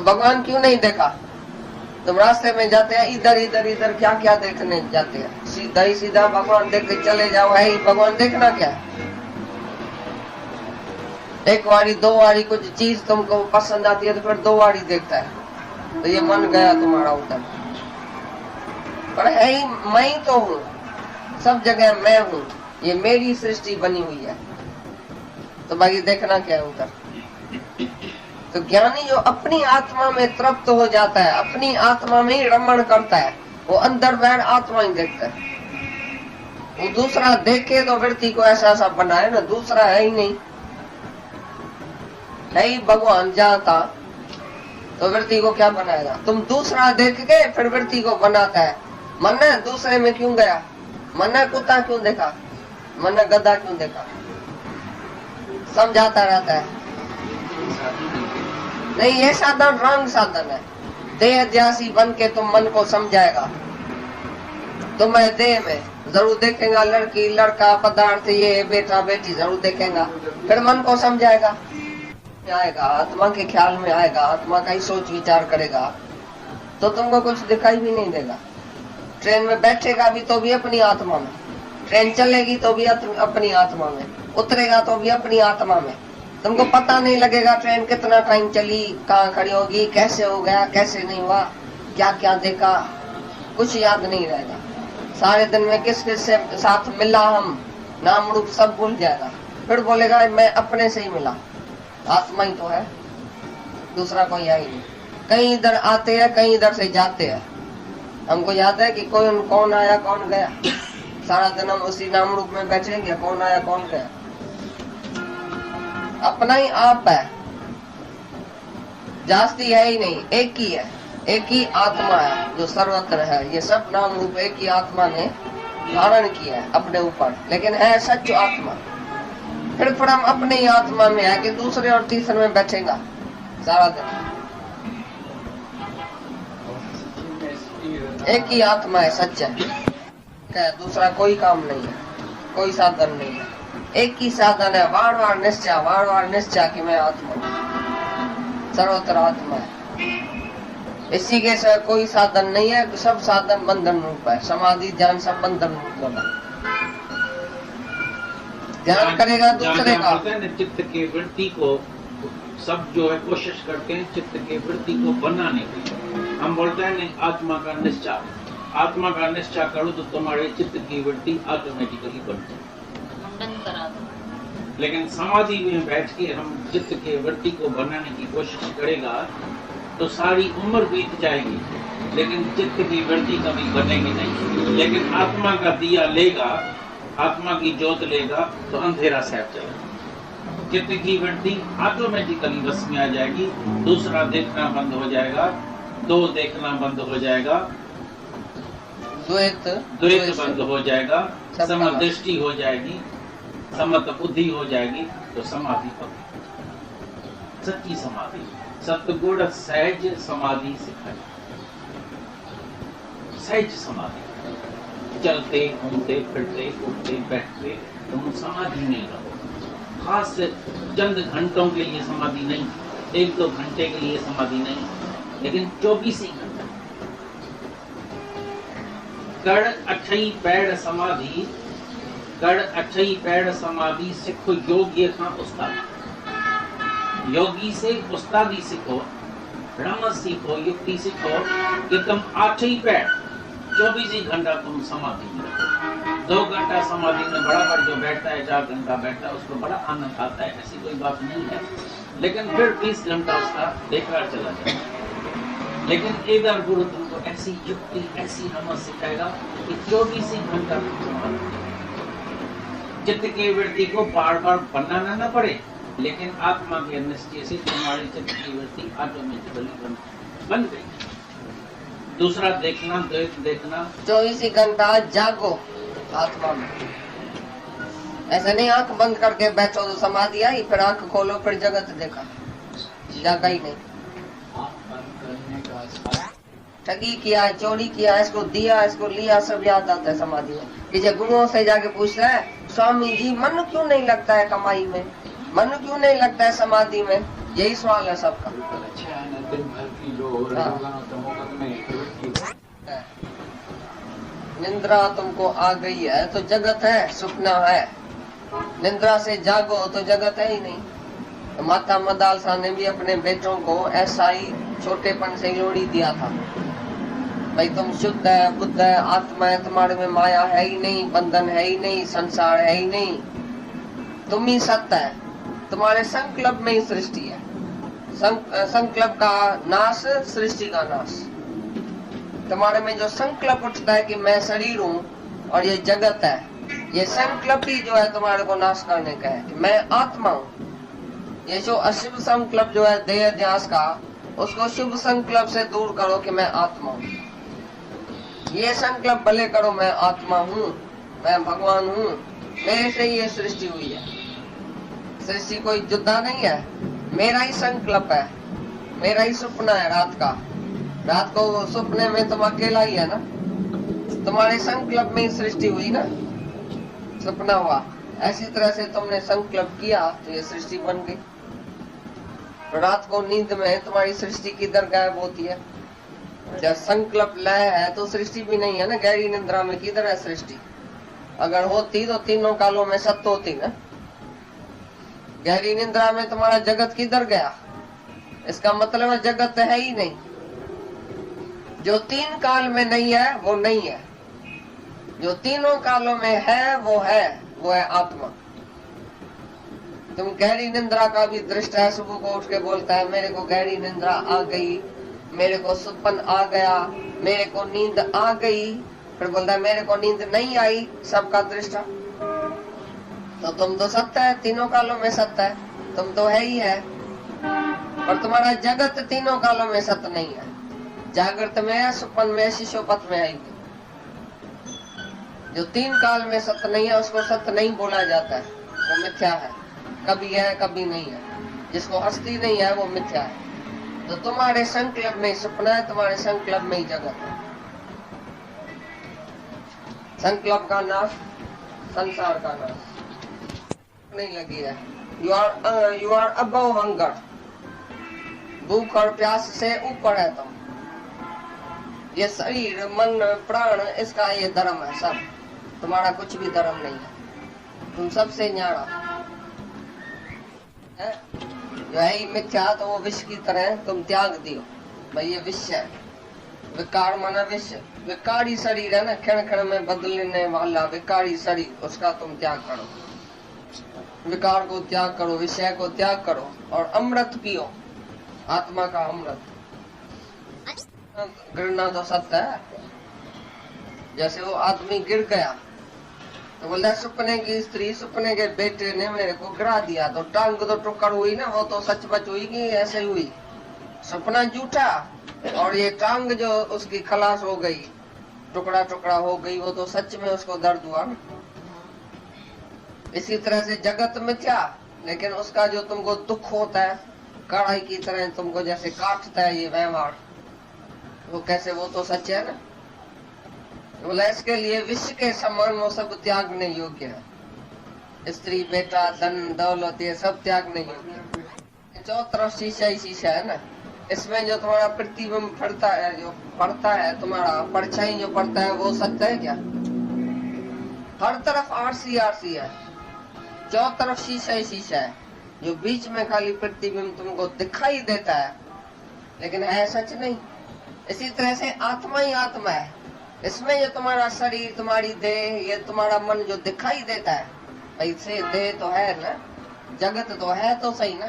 भगवान क्यों नहीं देखा? तुम रास्ते में जाते हैं, इधर इधर इधर क्या क्या देखने जाते हैं, सीधा ही सीधा भगवान देख के चले जाओ, है ही भगवान देखना क्या है? एक बारी दो बारी कुछ चीज तुमको पसंद आती है तो फिर दो बारी देखता है, तो ये मन गया तुम्हारा उधर। पर है ही मैं ही तो हूँ, सब जगह मैं हूँ, ये मेरी सृष्टि बनी हुई है, तो बाकी देखना क्या है उधर। तो ज्ञानी जो अपनी आत्मा में तृप्त हो जाता है, अपनी आत्मा में ही रमण करता है, वो अंदर बाहर आत्मा ही देखता है। वो दूसरा देखे तो वृत्ति को ऐसा ऐसा बनाए ना, दूसरा है ही नहीं, है ही भगवान जाता, तो वृत्ति को क्या बनाएगा? तुम दूसरा देख के फिर वृत्ति को बनाता है। मन ने दूसरे में क्यों गया? मन ने कुत्ता क्यों देखा? मन ने गधा क्यों देखा? समझाता रहता है। नहीं, ये साधन रंग साधन है। देह ध्यासी बन के तुम मन को समझाएगा। तुम्हें देह में जरूर देखेगा, लड़की लड़का पदार्थ ये बेटा बेटी जरूर देखेगा, फिर मन को समझाएगा, आएगा आत्मा के ख्याल में आएगा, आत्मा का ही सोच विचार करेगा, तो तुमको कुछ दिखाई भी नहीं देगा। ट्रेन में बैठेगा भी तो भी अपनी आत्मा में, ट्रेन चलेगी तो भी अपनी आत्मा में, उतरेगा तो भी अपनी आत्मा में। तुमको पता नहीं लगेगा ट्रेन कितना टाइम चली, कहाँ खड़ी होगी, कैसे हो गया, कैसे नहीं हुआ, क्या क्या देखा, कुछ याद नहीं रहेगा। सारे दिन में किस किस से साथ मिला, हम नाम रूप सब भूल जाएगा। फिर बोलेगा मैं अपने से ही मिला, आत्मा ही तो है, दूसरा कोई है ही नहीं। कहीं इधर आते हैं, कहीं इधर से जाते हैं। हमको याद है कि कौन आया कौन गया, सारा दिन हम उसी नाम रूप में बैठेंगे, कौन आया कौन गया। अपना ही आप है, जास्ती है ही नहीं, एक ही है, एक ही आत्मा है जो सर्वत्र है। ये सब नाम रूप एक ही आत्मा ने धारण किया है अपने ऊपर, लेकिन है सच आत्मा। फिर हम अपने ही आत्मा में है कि दूसरे और तीसरे में बैठेगा सारा दिन। एक ही आत्मा है, सच है, दूसरा कोई काम नहीं है, कोई साधन नहीं है, एक ही साधन है, वार वार निश्चय कि मैं आत्मा हूँ, सर्वत्र आत्मा है। इसी के साथ कोई साधन नहीं है, सब साधन बंधन रूप है। समाधि ध्यान सब बंधन रूप है। ध्यान करेगा दूसरे का, चित्त के वृत्ति को सब जो है कोशिश करते हैं चित्त के वृत्ति को बनाने की। हम बोलते हैं नहीं, आत्मा का निश्चय, आत्मा का निश्चय करो तो तुम्हारे चित्त की वृत्ति ऑटोमेटिकली बन जाए। लेकिन समाधि में बैठ के हम चित्त के वृत्ति को बनाने की कोशिश करेगा तो सारी उम्र बीत जाएगी, लेकिन चित्त की वृत्ति कभी बनेगी नहीं। लेकिन आत्मा का दिया लेगा, आत्मा की जोत लेगा तो अंधेरा सहज जाएगा। चित्त की वृत्ति ऑटोमेटिकली बस में आ जाएगी, दूसरा देखना बंद हो जाएगा, दो देखना बंद हो जाएगा, द्वैत बंद हो जाएगा, समदृष्टि हो जाएगी, समत बुद्धि हो जाएगी, तो समाधि पकड़, सच्ची समाधि, सतगुण सहज समाधि सिखाई। सहज समाधि, चलते घूमते फिरते उठते बैठते तुम समाधि नहीं रहो। खास चंद घंटों के लिए समाधि नहीं, एक दो घंटे के लिए समाधि नहीं, लेकिन 24 ही घंटे। कड़ अठई पैड़ समाधि, कड़ अठई पैड़ समाधि सिखो योग ये था उस्ताद। योगी से उस्तादी सीखो, रमन सीखो, युक्ति सीखो कि तुम 8 ही पैड़ 24 ही घंटा तुम समाधि में रहो। 2 घंटा समाधि में बराबर जो बैठता है, 4 घंटा बैठता है, उसको बड़ा आनंद आता है, ऐसी कोई बात नहीं है। लेकिन फिर 20 घंटा उसका बेकार चला जाए। लेकिन इधर गुरु तुमको ऐसी युक्ति, ऐसी रमन सिखाएगा कि 24 ही घंटा चित्त की वृत्ति को बार बार बनाना न पड़े, लेकिन आत्मा के निश्चय से तुम्हारी चित्त की वृत्ति ऑटोमेटिकली बन गई। दूसरा देखना, द्वैत देखना, 24 घंटा जागो आत्मा में। ऐसा नहीं आंख बंद करके बैठो तो समाधि आई, फिर आंख खोलो फिर जगत देखा, जागा ही नहीं। ठगी किया, चोरी किया, इसको दिया, इसको लिया, सब याद आता है समाधि में। पीछे गुरुओं से जाके पूछ रहा है, स्वामी जी मन क्यों नहीं लगता है कमाई में, मन क्यों नहीं लगता है समाधि में? यही सवाल है सबका। निंद्रा तुमको आ गई है तो जगत है, सपना है। निंद्रा से जागो तो जगत है ही नहीं। तो माता मदालसा ने भी अपने बेटों को ऐसा ही छोटेपन से लोड़ी दिया था, भाई तुम शुद्ध है, बुद्ध है, आत्मा है, तुम्हारे में माया है ही नहीं, बंधन है ही नहीं, संसार है ही नहीं, तुम ही सत्य है। तुम्हारे संकल्प में ही सृष्टि है। संकल्प का नाश सृष्टि का नाश। तुम्हारे में जो संकल्प उठता है कि मैं शरीर हूँ और ये जगत है, ये संकल्प ही जो है तुम्हारे को नाश करने का है कि मैं आत्मा हूँ। ये जो अशुभ संकल्प जो है देह ध्यास का, उसको शुभ संकल्प से दूर करो कि मैं आत्मा हूँ। ये संकल्प भले करो मैं आत्मा हूँ, मैं भगवान हूँ, मेरे से ये सृष्टि हुई है। सृष्टि कोई जुदा नहीं है, मेरा ही संकल्प है, मेरा ही सपना है। रात को सपने में तुम अकेला ही है ना, तुम्हारे संकल्प में ही सृष्टि हुई ना, सपना हुआ। ऐसी तरह से तुमने संकल्प किया तो ये सृष्टि बन गई। रात को नींद में तुम्हारी सृष्टि किधर गायब होती है? जब संकल्प लय है तो सृष्टि भी नहीं है ना। गहरी निद्रा में किधर है सृष्टि? अगर होती तो तीनों कालों में सत्य होती ना। गहरी निद्रा में तुम्हारा जगत किधर गया? इसका मतलब है जगत है ही नहीं। जो तीन काल में नहीं है वो नहीं है, जो तीनों कालों में है वो है आत्मा। तुम गहरी निद्रा का भी दृष्ट है, सुबह को उठ के बोलता है मेरे को गहरी निद्रा आ गई, मेरे को सुपन आ गया, मेरे को नींद आ गई, फिर बोलता है मेरे को नींद नहीं आई। सबका दृष्टा तो तुम तो सत्य है, तीनों कालों में सत्य है, तुम तो है ही है। और तुम्हारा जगत तीनों कालों में सत्य नहीं है। जागृत में है, सुपन में, शिशोपथ में है। जो तीन काल में सत्य नहीं है उसको सत्य नहीं बोला जाता है, वो मिथ्या है। कभी है कभी नहीं है। जिसको हस्ती नहीं है वो मिथ्या है। तो तुम्हारे संकल्प में सपना है, तुम्हारे संकल्प में ही जगत है। संकल्प का नाश, संसार का नाश नहीं लगी है। You are above hunger. भूख और प्यास से ऊपर है तुम। ये शरीर, मन, प्राण, इसका ये धर्म है सब। तुम्हारा कुछ भी धर्म नहीं है। तुम सबसे न्यारा है। जो है ही मिथ्या तो वो विष की तरह तुम त्याग दियो। भाई ये विष है। विकार माना विष। विकारी शरीर है ना, क्षण क्षण में बदलने वाला विकारी शरीर, उसका तुम त्याग करो। विकार को त्याग करो, विषय को त्याग करो और अमृत पियो, आत्मा का अमृत। गिरना तो सत्य है। जैसे वो आदमी गिर गया तो बोलता है सपने की स्त्री, सपने के बेटे ने मेरे को गिरा दिया, तो टांग तो टुकड़ हुई ना, वो तो सचमुच हुई कि ऐसे हुई? सपना झूठा और ये टांग जो उसकी खलास हो गई, टुकड़ा टुकड़ा हो गई, वो तो सच में उसको दर्द हुआ ना। इसी तरह से जगत मिथ्या, लेकिन उसका जो तुमको दुख होता है, कढ़ाई की तरह तुमको जैसे काटता है ये व्यवहार, वो कैसे, वो तो सच है ना। बोला इसके लिए विश्व के समान वो सब त्यागने योग्य है। स्त्री, बेटा, धन, दौलत, ये सब त्यागने योग्य है। चौथ तरफ शीशा ही शीशा है ना। इसमें जो तुम्हारा प्रतिबिंब पड़ता है, जो पड़ता है, तुम्हारा परछाई जो पड़ता है, वो सत्य है क्या? हर तरफ आरसी आरसी है, चौथ तरफ शीशा ही शीशा है। जो बीच में खाली प्रतिबिंब तुमको दिखाई देता है, लेकिन है सच नहीं। इसी तरह से आत्मा ही आत्मा है। इसमें जो तुम्हारा शरीर, तुम्हारी देह, ये तुम्हारा मन जो दिखाई देता है, ऐसे देह तो है ना, जगत तो है तो सही ना।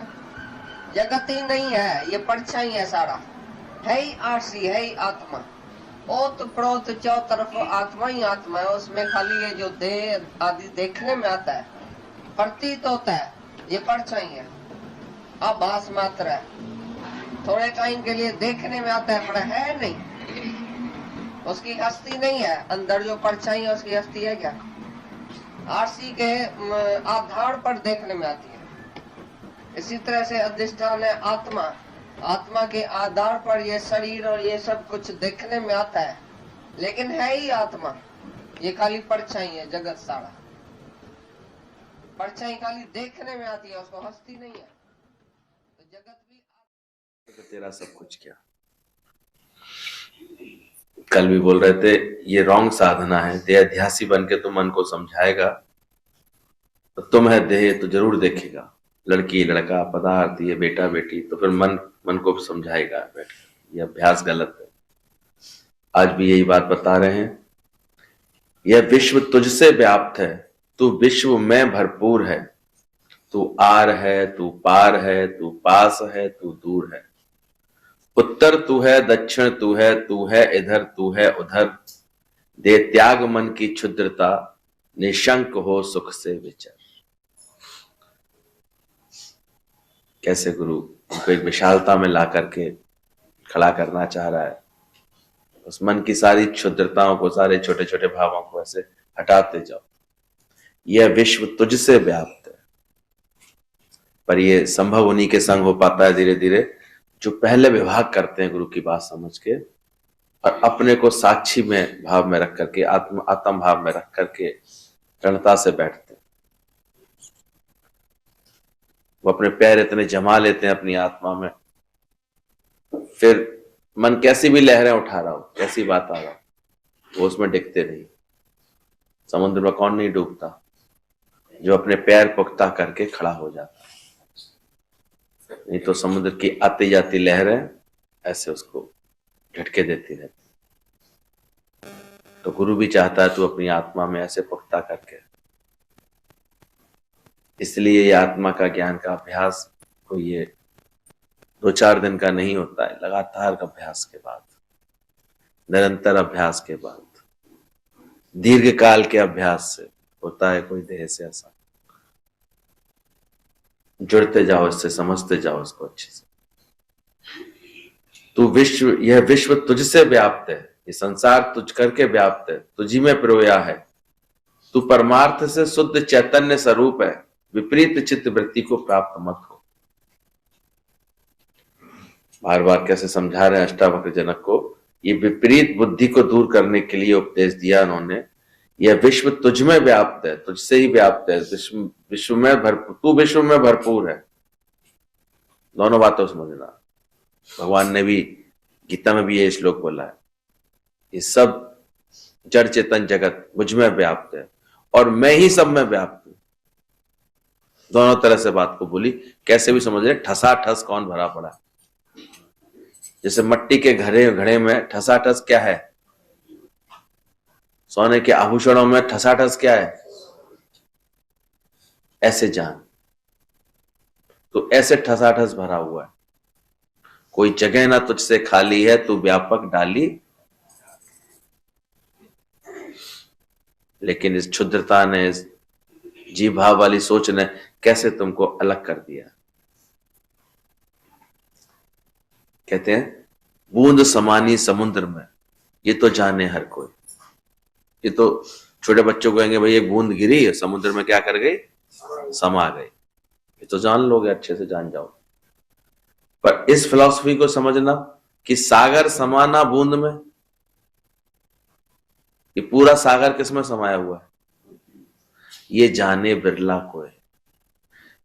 जगत ही नहीं है, ये परछाई है सारा, है ही आरसी, है ही आत्मा। ओत प्रोत चौ तरफ आत्मा ही आत्मा है। उसमें खाली ये जो देह आदि देखने में आता है, प्रतीत होता है, ये परछाई है, आभास मात्र है। थोड़े टाइम के लिए देखने में आता है, पर है नहीं, उसकी हस्ती नहीं है। अंदर जो परछाई है उसकी हस्ती है क्या? आरसी के आधार पर देखने में आती है। इसी तरह से अधिष्ठान है आत्मा, आत्मा के आधार पर ये शरीर और ये सब कुछ देखने में आता है, लेकिन है ही आत्मा। ये खाली परछाई है, जगत सारा परछाई खाली देखने में आती है, उसको हस्ती नहीं है। तो जगत भी तेरा सब कुछ क्या कल भी बोल रहे थे, ये रॉन्ग साधना है। देहाध्यासी बन के तो मन को समझाएगा, तो तुम है देह तो जरूर देखेगा, लड़की लड़का पदार्थ ये बेटा बेटी, तो फिर मन को समझाएगा बैठ के। ये अभ्यास गलत है। आज भी यही बात बता रहे हैं। यह विश्व तुझसे व्याप्त है, तू विश्व में भरपूर है। तू आर है, तू पार है, तू पास है, तू दूर है। उत्तर तू है, दक्षिण तू है इधर, तू है उधर। दे त्याग मन की क्षुद्रता, निशंक हो सुख से विचर। कैसे गुरु उनको एक विशालता में ला करके खड़ा करना चाह रहा है। उस मन की सारी क्षुद्रताओं को, सारे छोटे छोटे भावों को ऐसे हटाते जाओ। यह विश्व तुझसे व्याप्त है। पर यह संभव उन्हीं के संग हो पाता है धीरे धीरे, जो पहले विभाग करते हैं गुरु की बात समझ के, और अपने को साक्षी में भाव में रख करके, आत्म भाव में रख करके दृढ़ता से बैठते हैं। वो अपने पैर इतने जमा लेते हैं अपनी आत्मा में, फिर मन कैसी भी लहरें उठा रहा हो, कैसी बात आ रहा हो, वो उसमें डिगते नहीं। समुद्र में कौन नहीं डूबता? जो अपने पैर पुख्ता करके खड़ा हो जाता है। नहीं तो समुद्र की आती जाती लहरें ऐसे उसको झटके देती रहती। तो गुरु भी चाहता है तू अपनी आत्मा में ऐसे पुख्ता करके। इसलिए ये आत्मा का ज्ञान का अभ्यास कोई ये 2-4 दिन का नहीं होता है। लगातार अभ्यास के बाद, निरंतर अभ्यास के बाद, दीर्घ काल के अभ्यास से होता है कोई देह से। ऐसा जुड़ते जाओ इससे, समझते जाओ इसको अच्छे से। तू विश्व, यह विश्व तुझसे व्याप्त है, ये संसार तुझ करके व्याप्त है, तुझी में पिरोया है। तू परमार्थ से शुद्ध चैतन्य स्वरूप है, विपरीत चित्त वृत्ति को प्राप्त मत हो। बार बार कैसे समझा रहे हैं अष्टावक्र जनक को, ये विपरीत बुद्धि को दूर करने के लिए उपदेश दिया उन्होंने। यह विश्व तुझ में व्याप्त है, तुझसे ही व्याप्त है। विश्व में भरपूर, तू विश्व में भरपूर है। दोनों बातों समझना। भगवान ने भी गीता में भी ये श्लोक बोला है, ये सब जड़ चेतन जगत मुझ में व्याप्त है और मैं ही सब में व्याप्त हूं। दोनों तरह से बात को बोली। कैसे भी समझ रहे, ठसा ठस कौन भरा पड़ा। जैसे मट्टी के घड़े में ठसाठस क्या है? सोने के आभूषणों में ठसाठस क्या है? ऐसे जान, तो ऐसे ठसाठस भरा हुआ है। कोई जगह ना तुझसे खाली है, तू व्यापक डाली। लेकिन इस क्षुद्रता ने, इस जीव भाव वाली सोच ने कैसे तुमको अलग कर दिया। कहते हैं बूंद समानी समुद्र में, ये तो जाने हर कोई। ये तो छोटे बच्चों को कहेंगे भाई एक बूंद गिरी है समुद्र में, क्या कर गई? समा गई। ये तो जान लोगे, अच्छे से जान जाओ। पर इस फिलॉसफी को समझना कि सागर समाना बूंद में, ये पूरा सागर किसमें समाया हुआ है? ये जाने बिरला को है।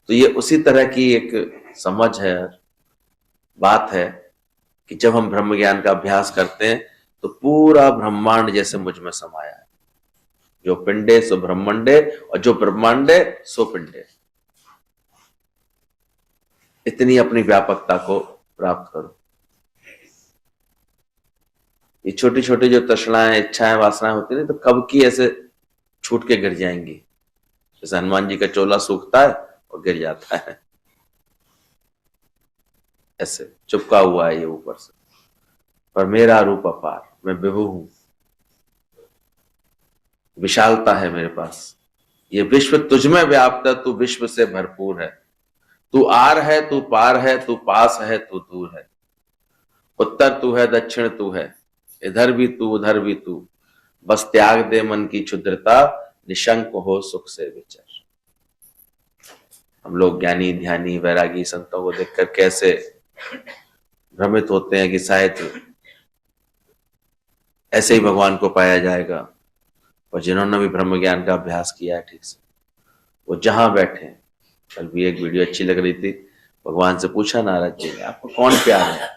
तो ये उसी तरह की एक समझ है, बात है कि जब हम ब्रह्म ज्ञान का अभ्यास करते हैं तो पूरा ब्रह्मांड जैसे मुझ में समाया है। जो पिंडे सो ब्रह्मांडे और जो ब्रह्मांडे सो पिंडे। इतनी अपनी व्यापकता को प्राप्त करो। ये छोटी छोटी जो तृष्णाएं, इच्छाएं, वासनाएं होती है तो कब की ऐसे छूट के गिर जाएंगी। जैसे हनुमान जी का चोला सूखता है और गिर जाता है, ऐसे चुपका हुआ है ये ऊपर से। पर मेरा रूप अपार, मैं विभु हूं, विशालता है मेरे पास। ये विश्व तुझ में व्याप्त है, तू विश्व से भरपूर है। तू आर है, तू पार है, तू पास है, तू दूर है। उत्तर तू है, दक्षिण तू है, इधर भी तू उधर भी तू। बस त्याग दे मन की क्षुद्रता, निशंक हो सुख से विचर। हम लोग ज्ञानी ध्यानी वैरागी संतों को देखकर कैसे भ्रमित होते हैं कि शायद ऐसे ही भगवान को पाया जाएगा। और जिन्होंने भी ब्रह्म ज्ञान का अभ्यास किया है ठीक से, वो जहां बैठे, कल भी एक वीडियो अच्छी लग रही थी, भगवान से पूछा नारद जी ने आपको कौन प्यार है?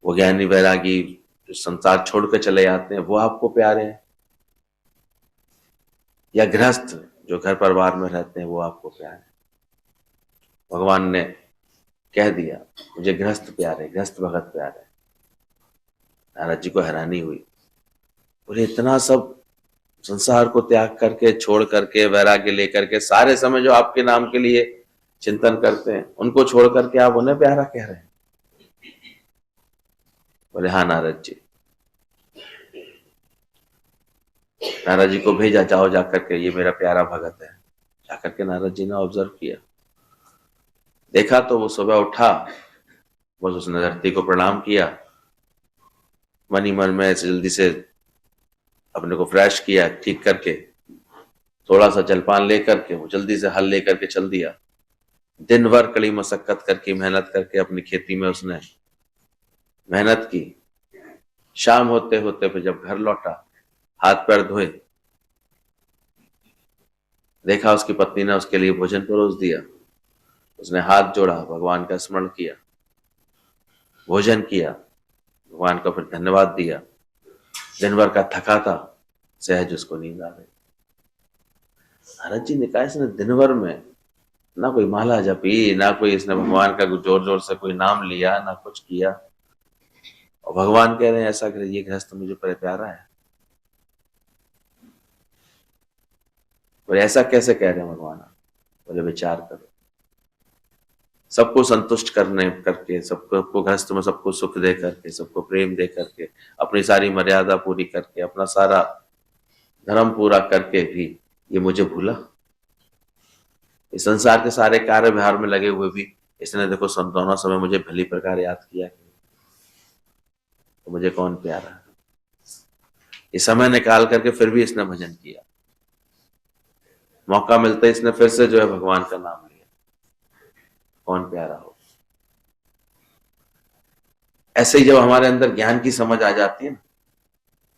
वो ज्ञानी वैरागी जो संसार छोड़ के चले जाते हैं वो आपको प्यारे हैं, या गृहस्थ जो घर परिवार में रहते हैं वो आपको प्यारे हैं? भगवान ने कह दिया मुझे गृहस्थ प्यारे, गृहस्थ भगत प्यारे। नारद जी को हैरानी हुई, बोले इतना सब संसार को त्याग करके, छोड़ करके, वैराग्य लेकर के, सारे समय जो आपके नाम के लिए चिंतन करते हैं उनको छोड़ करके आप उन्हें प्यारा कह रहे हैं? बोले हाँ नारद जी। नारद जी को भेजा, जाओ जाकर के ये मेरा प्यारा भगत है। जाकर के नारद जी ने ऑब्जर्व किया, देखा तो वो सुबह उठा, बस उसने धरती को प्रणाम किया, मन ही मन में ऐसे जल्दी से अपने को फ्रेश किया, ठीक करके थोड़ा सा जलपान लेकर के वो जल्दी से हल लेकर के चल दिया। दिन भर कड़ी मशक्कत करके, मेहनत करके अपनी खेती में उसने मेहनत की। शाम होते होते फिर जब घर लौटा, हाथ पैर धोए, देखा उसकी पत्नी ने उसके लिए भोजन परोस दिया। उसने हाथ जोड़ा, भगवान का स्मरण किया, भोजन किया, भगवान को फिर धन्यवाद दिया। दिन भर का थका था, सहज उसको नींद आ गई। नारद जी ने कहा इसने दिन भर में ना कोई माला जपी, ना कोई इसने भगवान का जोर जोर से कोई नाम लिया, ना कुछ किया, और भगवान कह रहे हैं ऐसा करे, ये गृहस्थ मुझे बड़े प्यारा है। बोले ऐसा कैसे कह रहे हैं भगवान? बोले विचार करो, सबको संतुष्ट करने करके, सबको गृहस्थ में सबको सुख दे करके, सबको प्रेम दे करके, अपनी सारी मर्यादा पूरी करके, अपना सारा धर्म पूरा करके भी ये मुझे भूला। इस संसार के सारे कार्य व्यवहार में लगे हुए भी इसने देखो दोनों समय मुझे भली प्रकार याद किया, तो मुझे कौन प्यारा है? ये समय निकाल करके फिर भी इसने भजन किया, मौका मिलता है इसने फिर से जो है भगवान का नाम लिया। कौन प्यारा हो? ऐसे ही जब हमारे अंदर ज्ञान की समझ आ जाती है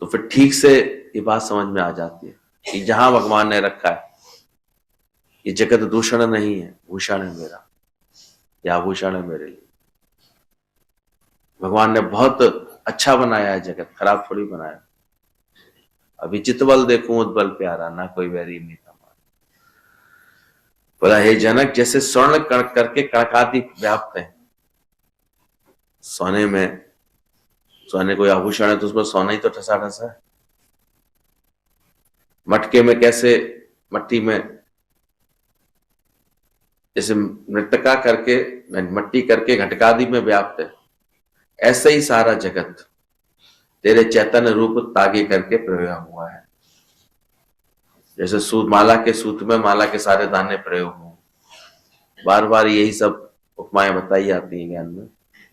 तो फिर ठीक से ये बात समझ में आ जाती है कि जहां भगवान ने रखा है, ये जगत दूषण नहीं है, भूषण है मेरा, या आभूषण है मेरे लिए। भगवान ने बहुत अच्छा बनाया है जगत, खराब थोड़ी बनाया। अभी चितबल देखूं उतबल प्यारा, ना कोई वैरी मीठा। बोला हे जनक, जैसे स्वर्ण कण करके कणकादि व्याप्त है। सोने कोई आभूषण है तो उसमें सोना ही तो ठसा ठसा है। मटके में कैसे, मट्टी में जैसे मृतका करके, मट्टी करके घटकादि में व्याप्त है, ऐसे ही सारा जगत तेरे चैतन्य रूप तागे करके प्रयोग हुआ है। जैसे सूत, माला के सूत में माला के सारे दाने प्रयोग हों, बार बार यही सब उपमाएं बताई जाती हैं ज्ञान में।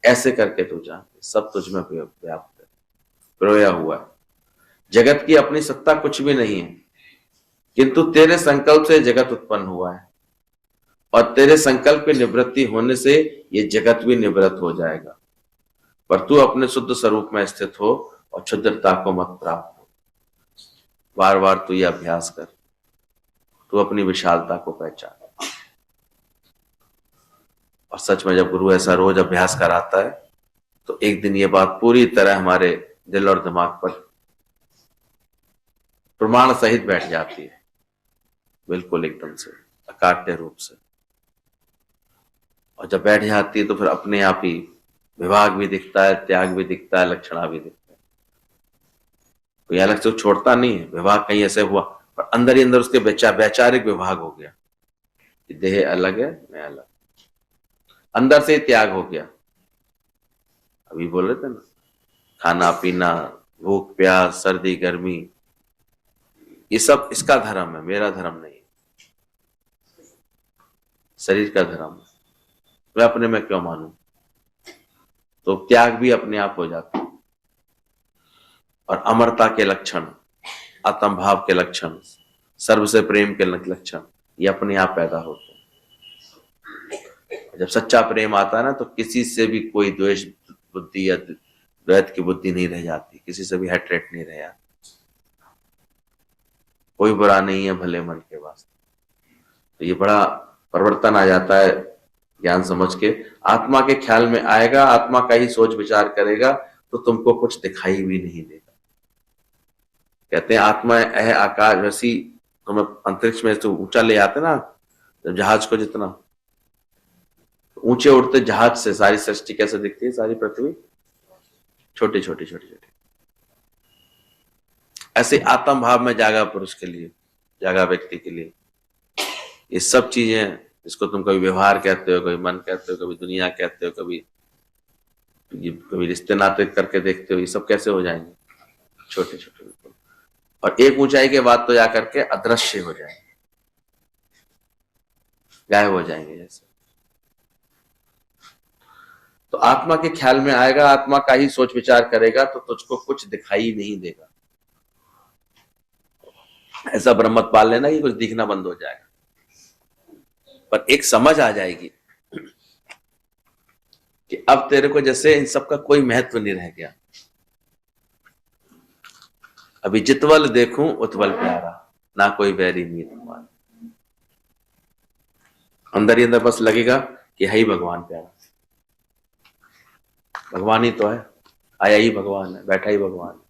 ऐसे करके तू जान सब तुझ में व्याप्त है, प्रयोग हुआ है। जगत की अपनी सत्ता कुछ भी नहीं है, किंतु तेरे संकल्प से जगत उत्पन्न हुआ है, और तेरे संकल्प की निवृत्ति होने से ये जगत भी निवृत्त हो जाएगा। पर तू अपने शुद्ध स्वरूप में स्थित हो और क्षुद्रता को मत प्राप्त हो। बार बार तू ये अभ्यास कर, तू अपनी विशालता को पहचान। और सच में जब गुरु ऐसा रोज अभ्यास कराता है तो एक दिन ये बात पूरी तरह हमारे दिल और दिमाग पर प्रमाण सहित बैठ जाती है, बिल्कुल एकदम से अकाट्य रूप से। और जब बैठ जाती है तो फिर अपने आप ही विभाग भी दिखता है, त्याग भी दिखता है, लक्षणा भी दिखता है। कोई अलग से छोड़ता नहीं है, विभाग कहीं ऐसे हुआ पर अंदर ही अंदर उसके वैचारिक विभाग हो गया कि देह अलग है, मैं अलग, अंदर से त्याग हो गया। अभी बोल रहे थे ना, खाना पीना, भूख प्यास, सर्दी गर्मी, ये सब इसका धर्म है, मेरा धर्म नहीं है। शरीर का धर्म है, मैं अपने में क्यों मानूं? तो त्याग भी अपने आप हो जाता है। और अमरता के लक्षण, आत्म भाव के लक्षण, सर्व से प्रेम के लक्षण, ये अपने आप पैदा होते हैं। जब सच्चा प्रेम आता है ना तो किसी से भी कोई द्वेष बुद्धि या द्वैत की बुद्धि नहीं रह जाती, किसी से भी हेट्रेट नहीं रह जाती, कोई बुरा नहीं है भले मन के वास्ते। तो ये बड़ा परिवर्तन आ जाता है ज्ञान समझ के। आत्मा के ख्याल में आएगा, आत्मा का ही सोच विचार करेगा तो तुमको कुछ दिखाई भी नहीं देगा। कहते हैं आत्मा है आकाश, वैसी तुम्हें अंतरिक्ष में तो ऊंचा ले आते ना जहाज को, जितना ऊंचे उड़ते जहाज से सारी सृष्टि कैसे दिखती है, सारी पृथ्वी छोटी छोटी छोटी छोटी। ऐसे आत्म भाव में जागा पुरुष के लिए, जागा व्यक्ति के लिए ये सब चीजें, इसको तुम कभी व्यवहार कहते हो, कभी मन कहते हो, कभी दुनिया कहते हो, कभी रिश्ते नाते करके देखते हो, ये सब कैसे हो जाएंगे? छोटे छोटे बिल्कुल। और एक ऊंचाई के बाद तो जाकर के अदृश्य हो जाएंगे, गायब हो जाएंगे जैसे। तो आत्मा के ख्याल में आएगा, आत्मा का ही सोच विचार करेगा तो तुझको कुछ दिखाई नहीं देगा। ऐसा भ्रम मत पाल लेना कि कुछ दिखना बंद हो जाएगा, पर एक समझ आ जाएगी कि अब तेरे को जैसे इन सब का कोई महत्व नहीं रह गया। अभी जितवल देखूं उतवल प्यारा, ना कोई बैरी मीत मान। अंदर ही अंदर बस लगेगा कि है ही भगवान प्यारा, भगवान ही तो है, आया ही भगवान है, बैठा ही भगवान है।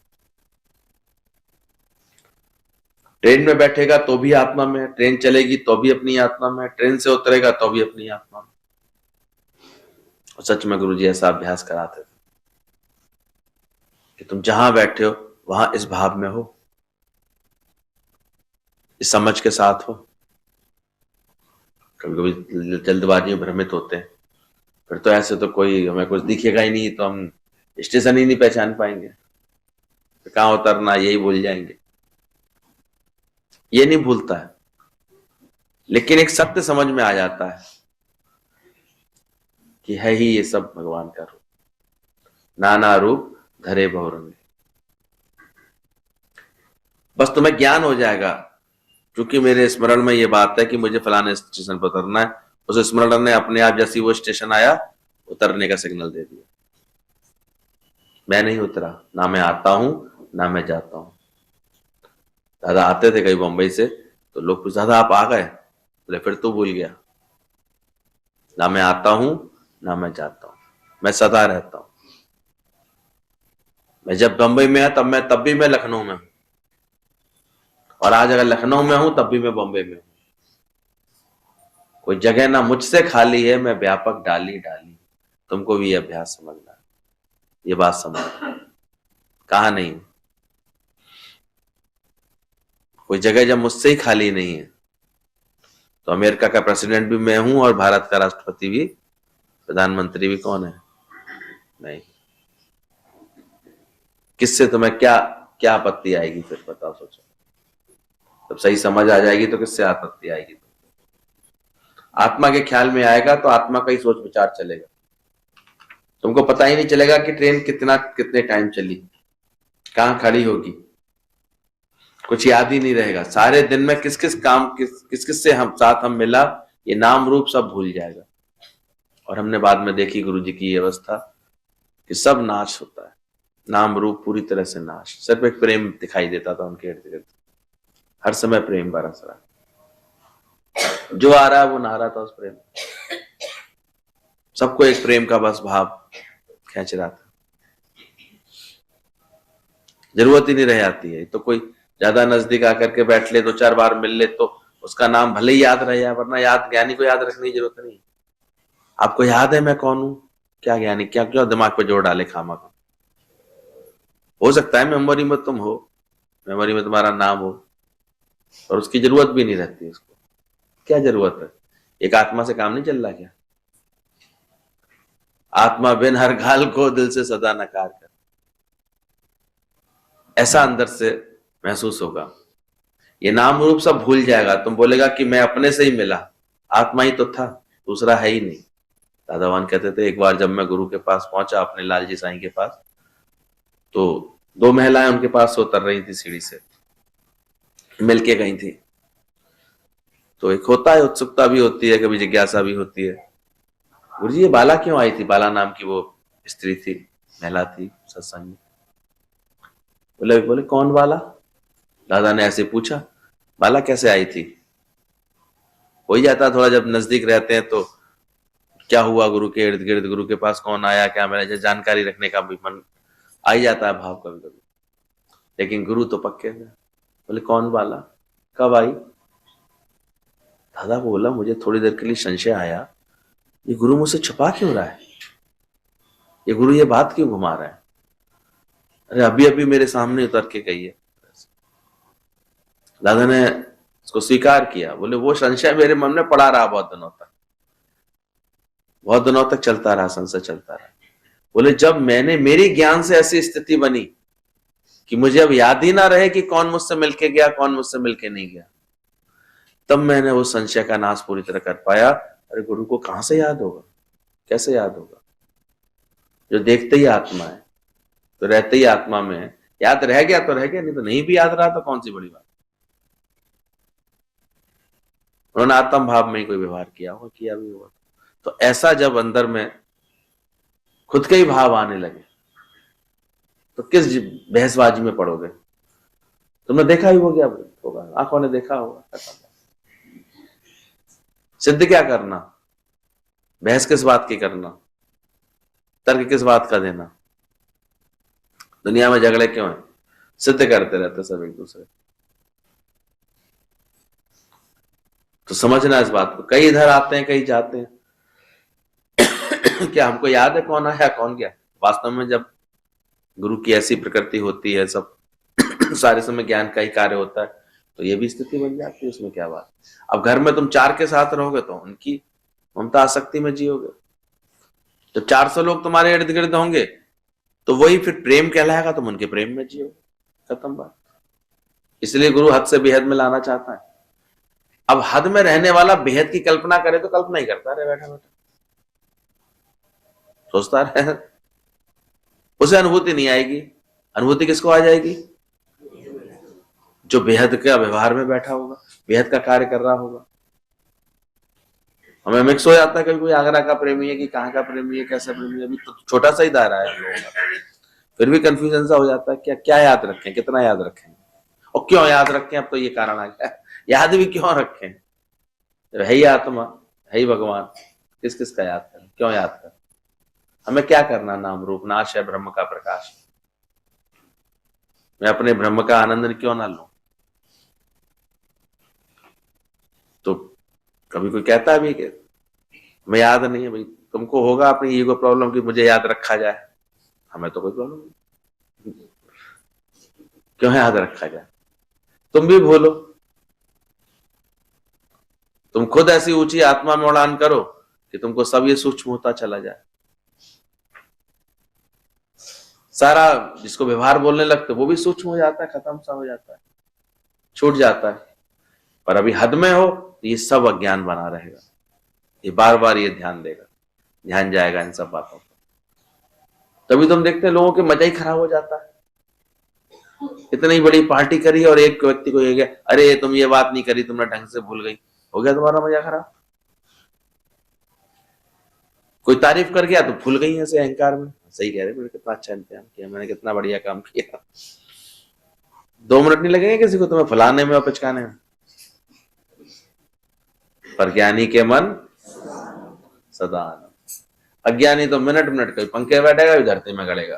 ट्रेन में बैठेगा तो भी आत्मा में, ट्रेन चलेगी तो भी अपनी आत्मा में, ट्रेन से उतरेगा तो भी अपनी आत्मा में। और सच में गुरुजी ऐसा अभ्यास कराते थे कि तुम जहां बैठे हो वहां इस भाव में हो, इस समझ के साथ हो। कभी कभी जल्दबाजी में भ्रमित होते हैं, फिर तो ऐसे तो कोई हमें कुछ दिखेगा ही नहीं, तो हम स्टेशन ही नहीं पहचान पाएंगे, तो कहां उतरना यही भूल जाएंगे। ये नहीं भूलता है, लेकिन एक सत्य समझ में आ जाता है कि है ही ये सब भगवान का रूप, नाना रूप धरे बहुरंगे। बस तुम्हें ज्ञान हो जाएगा, क्योंकि मेरे स्मरण में ये बात है कि मुझे फलाने स्टेशन पर उतरना है, उस स्मरण ने अपने आप जैसी वो स्टेशन आया उतरने का सिग्नल दे दिया। मैं नहीं उतरा, ना मैं आता हूं ना मैं जाता हूं। दादा आते थे कहीं बंबई से, तो लोग पूछते दादा आप आ गए, बोले फिर तो भूल गया, ना मैं आता हूं ना मैं जाता हूं, मैं सदा रहता हूं। मैं जब बंबई में आया तब भी मैं लखनऊ में हूं, और आज अगर लखनऊ में हूं तब भी मैं बंबई में हूं। कोई जगह ना मुझसे खाली है, मैं व्यापक डाली डाली। तुमको भी ये अभ्यास समझना है, ये बात समझना, कहा नहीं कोई जगह जब मुझसे ही खाली नहीं है, तो अमेरिका का प्रेसिडेंट भी मैं हूं और भारत का राष्ट्रपति भी, प्रधानमंत्री भी कौन है? नहीं। किससे तुम्हें क्या क्या आपत्ति आएगी? फिर बताओ, सोचो। जब सही समझ आ जाएगी तो किससे आपत्ति आएगी? आत्मा के ख्याल में आएगा तो आत्मा का ही सोच विचार चलेगा। तुमको पता ही नहीं चलेगा कि ट्रेन कितने टाइम चली, कहां खड़ी होगी, कुछ याद ही नहीं रहेगा। सारे दिन में किस किस से हम मिला, ये नाम रूप सब भूल जाएगा। और हमने बाद में देखी गुरुजी की ये अवस्था कि सब नाश होता है, नाम रूप पूरी तरह से नाश, सिर्फ एक प्रेम दिखाई देता था उनके इर्द गिर्द, हर समय प्रेम बरस रहा, जो आ रहा है वो नहा रहा था उस प्रेम, सबको एक प्रेम का बस भाव खींच रहा था। जरूरत ही नहीं रह जाती है, तो कोई ज्यादा नजदीक आकर के बैठ ले, 2-4 बार मिल ले तो उसका नाम भले ही याद रह जाए, वरना याद ज्ञानी को याद रखने की जरूरत नहीं। आपको याद है मैं कौन हूं? क्या ज्ञानी क्या क्यों दिमाग पे जोर डाले खामा को? हो सकता है मेमोरी में तुम हो, मेमोरी में तुम्हारा नाम हो, और उसकी जरूरत भी नहीं रहती उसको। क्या जरूरत है? एक आत्मा से काम नहीं चल रहा क्या? आत्मा बिन हर गाल को दिल से सदा नकार कर, ऐसा अंदर से महसूस होगा। ये नाम रूप सब भूल जाएगा, तुम बोलेगा कि मैं अपने से ही मिला, आत्मा ही तो था, दूसरा है ही नहीं। दादावान कहते थे एक बार जब मैं गुरु के पास पहुंचा, अपने लालजी साईं के पास, तो 2 महिलाएं उनके पास से उतर रही थी, सीढ़ी से मिलके गई थी। तो एक होता है, उत्सुकता भी होती है, कभी जिज्ञासा भी होती है, गुरुजी ये बाला क्यों आई थी? बाला नाम की वो स्त्री थी, महिला थी सत्संग में। बोले कौन बाला? दादा ने ऐसे पूछा, बाला कैसे आई थी? हो ही जाता थोड़ा, जब नजदीक रहते हैं तो क्या हुआ गुरु के इर्द गिर्द, गुरु के पास कौन आया, क्या मिला, जानकारी रखने का भी मन आ ही जाता है भाव कभी कभी, लेकिन गुरु तो पक्के थे। बोले कौन बाला, कब आई? दादा बोला मुझे थोड़ी देर के लिए संशय आया, ये गुरु मुझसे छुपा क्यों रहा है, ये गुरु ये बात क्यों घुमा रहा है? अरे अभी अभी मेरे सामने उतर के गई है। दादा ने उसको स्वीकार किया। बोले वो संशय मेरे मन में पड़ा रहा बहुत दिनों तक चलता रहा, संशय चलता रहा। बोले जब मैंने मेरी ज्ञान से ऐसी स्थिति बनी कि मुझे अब याद ही ना रहे कि कौन मुझसे मिलके गया, कौन मुझसे मिलके नहीं गया, तब मैंने उस संशय का नाश पूरी तरह कर पाया। अरे गुरु को कहां से याद होगा, कैसे याद होगा? जो देखते ही आत्मा है, तो रहते ही आत्मा में है, याद रह गया तो रह गया, नहीं तो नहीं भी याद रहा तो कौन सी बड़ी बात। उन्होंने आत्म भाव में ही कोई व्यवहार किया होगा, किया भी होगा। तो ऐसा जब अंदर में खुद के ही भाव आने लगे तो किस बहसबाजी में पड़ोगे? तुमने देखा ही होगा, आंखों ने देखा होगा। सिद्ध क्या करना, बहस किस बात की करना, तर्क किस बात का देना? दुनिया में झगड़े क्यों हैं? सिद्ध करते रहते सब एक दूसरे। तो समझना इस बात को। कई इधर आते हैं, कई जाते हैं। क्या हमको याद है कौन आया कौन गया? वास्तव में जब गुरु की ऐसी प्रकृति होती है, सब सारे समय ज्ञान का ही कार्य होता है, तो ये भी स्थिति बन जाती है। उसमें क्या बात। अब घर में तुम 4 के साथ रहोगे तो उनकी ममता आसक्ति में जियोगे। जब 400 लोग तुम्हारे इर्द गिर्द होंगे तो वही फिर प्रेम कहलाएगा, तुम उनके प्रेम में जियो, खत्म बात। इसलिए गुरु हद से बेहद में लाना चाहता है। अब हद में रहने वाला बेहद की कल्पना करे तो कल्पना ही करता रहे, बैठा बैठा सोचता रहे, उसे अनुभूति नहीं आएगी। अनुभूति किसको आ जाएगी? जो बेहद का व्यवहार में बैठा होगा, बेहद का कार्य कर रहा होगा। हमें मिक्स हो जाता है, कभी कोई आगरा का प्रेमी है कि कहाँ का प्रेमी है, कैसा प्रेमी है, अभी तो छोटा सा ही दायरा है लोगों का, फिर भी कंफ्यूजन सा हो जाता है। क्या क्या याद रखें, कितना याद रखें और क्यों याद रखें? अब तो ये कारण आ गया, याद भी क्यों रखें? है ही आत्मा, है ही भगवान, किस किस का याद करें, क्यों याद करें? हमें क्या करना? नाम रूप नाश है ब्रह्म का प्रकाश। मैं अपने ब्रह्म का आनंद क्यों ना लूं? तो कभी कोई कहता है भी कि हमें याद नहीं है। भाई तुमको होगा अपनी ईगो प्रॉब्लम कि मुझे याद रखा जाए, हमें तो कोई प्रॉब्लम नहीं, क्यों याद रखा जाए? तुम भी भूलो, तुम खुद ऐसी ऊंची आत्मा में उड़ान करो कि तुमको सब ये सूक्ष्म होता चला जाए। सारा जिसको व्यवहार बोलने लगते वो भी सूक्ष्म हो जाता है, खत्म सा हो जाता है, छूट जाता है। पर अभी हद में हो तो ये सब अज्ञान बना रहेगा, ये बार बार ये ध्यान देगा, ध्यान जाएगा इन सब बातों पर। तभी तुम देखते हैं लोगों के मजा ही खराब हो जाता है। इतनी बड़ी पार्टी करी और एक व्यक्ति को ये गया, अरे तुम ये बात नहीं करी, तुमने ढंग से भूल गई, हो गया तुम्हारा मजा खराब। कोई तारीफ कर गया तो भूल गई ऐसे अहंकार में, सही कह रहे मैंने कितना अच्छा इंतजाम किया, मैंने कितना बढ़िया काम किया। 2 मिनट नहीं लगेंगे किसी को तुम्हें फुलाने में और पिचकाने में। पर ज्ञानी के मन सदा आनंद, अज्ञानी तो मिनट मिनट कभी पंखे बैठेगा, कभी धरती में गड़ेगा।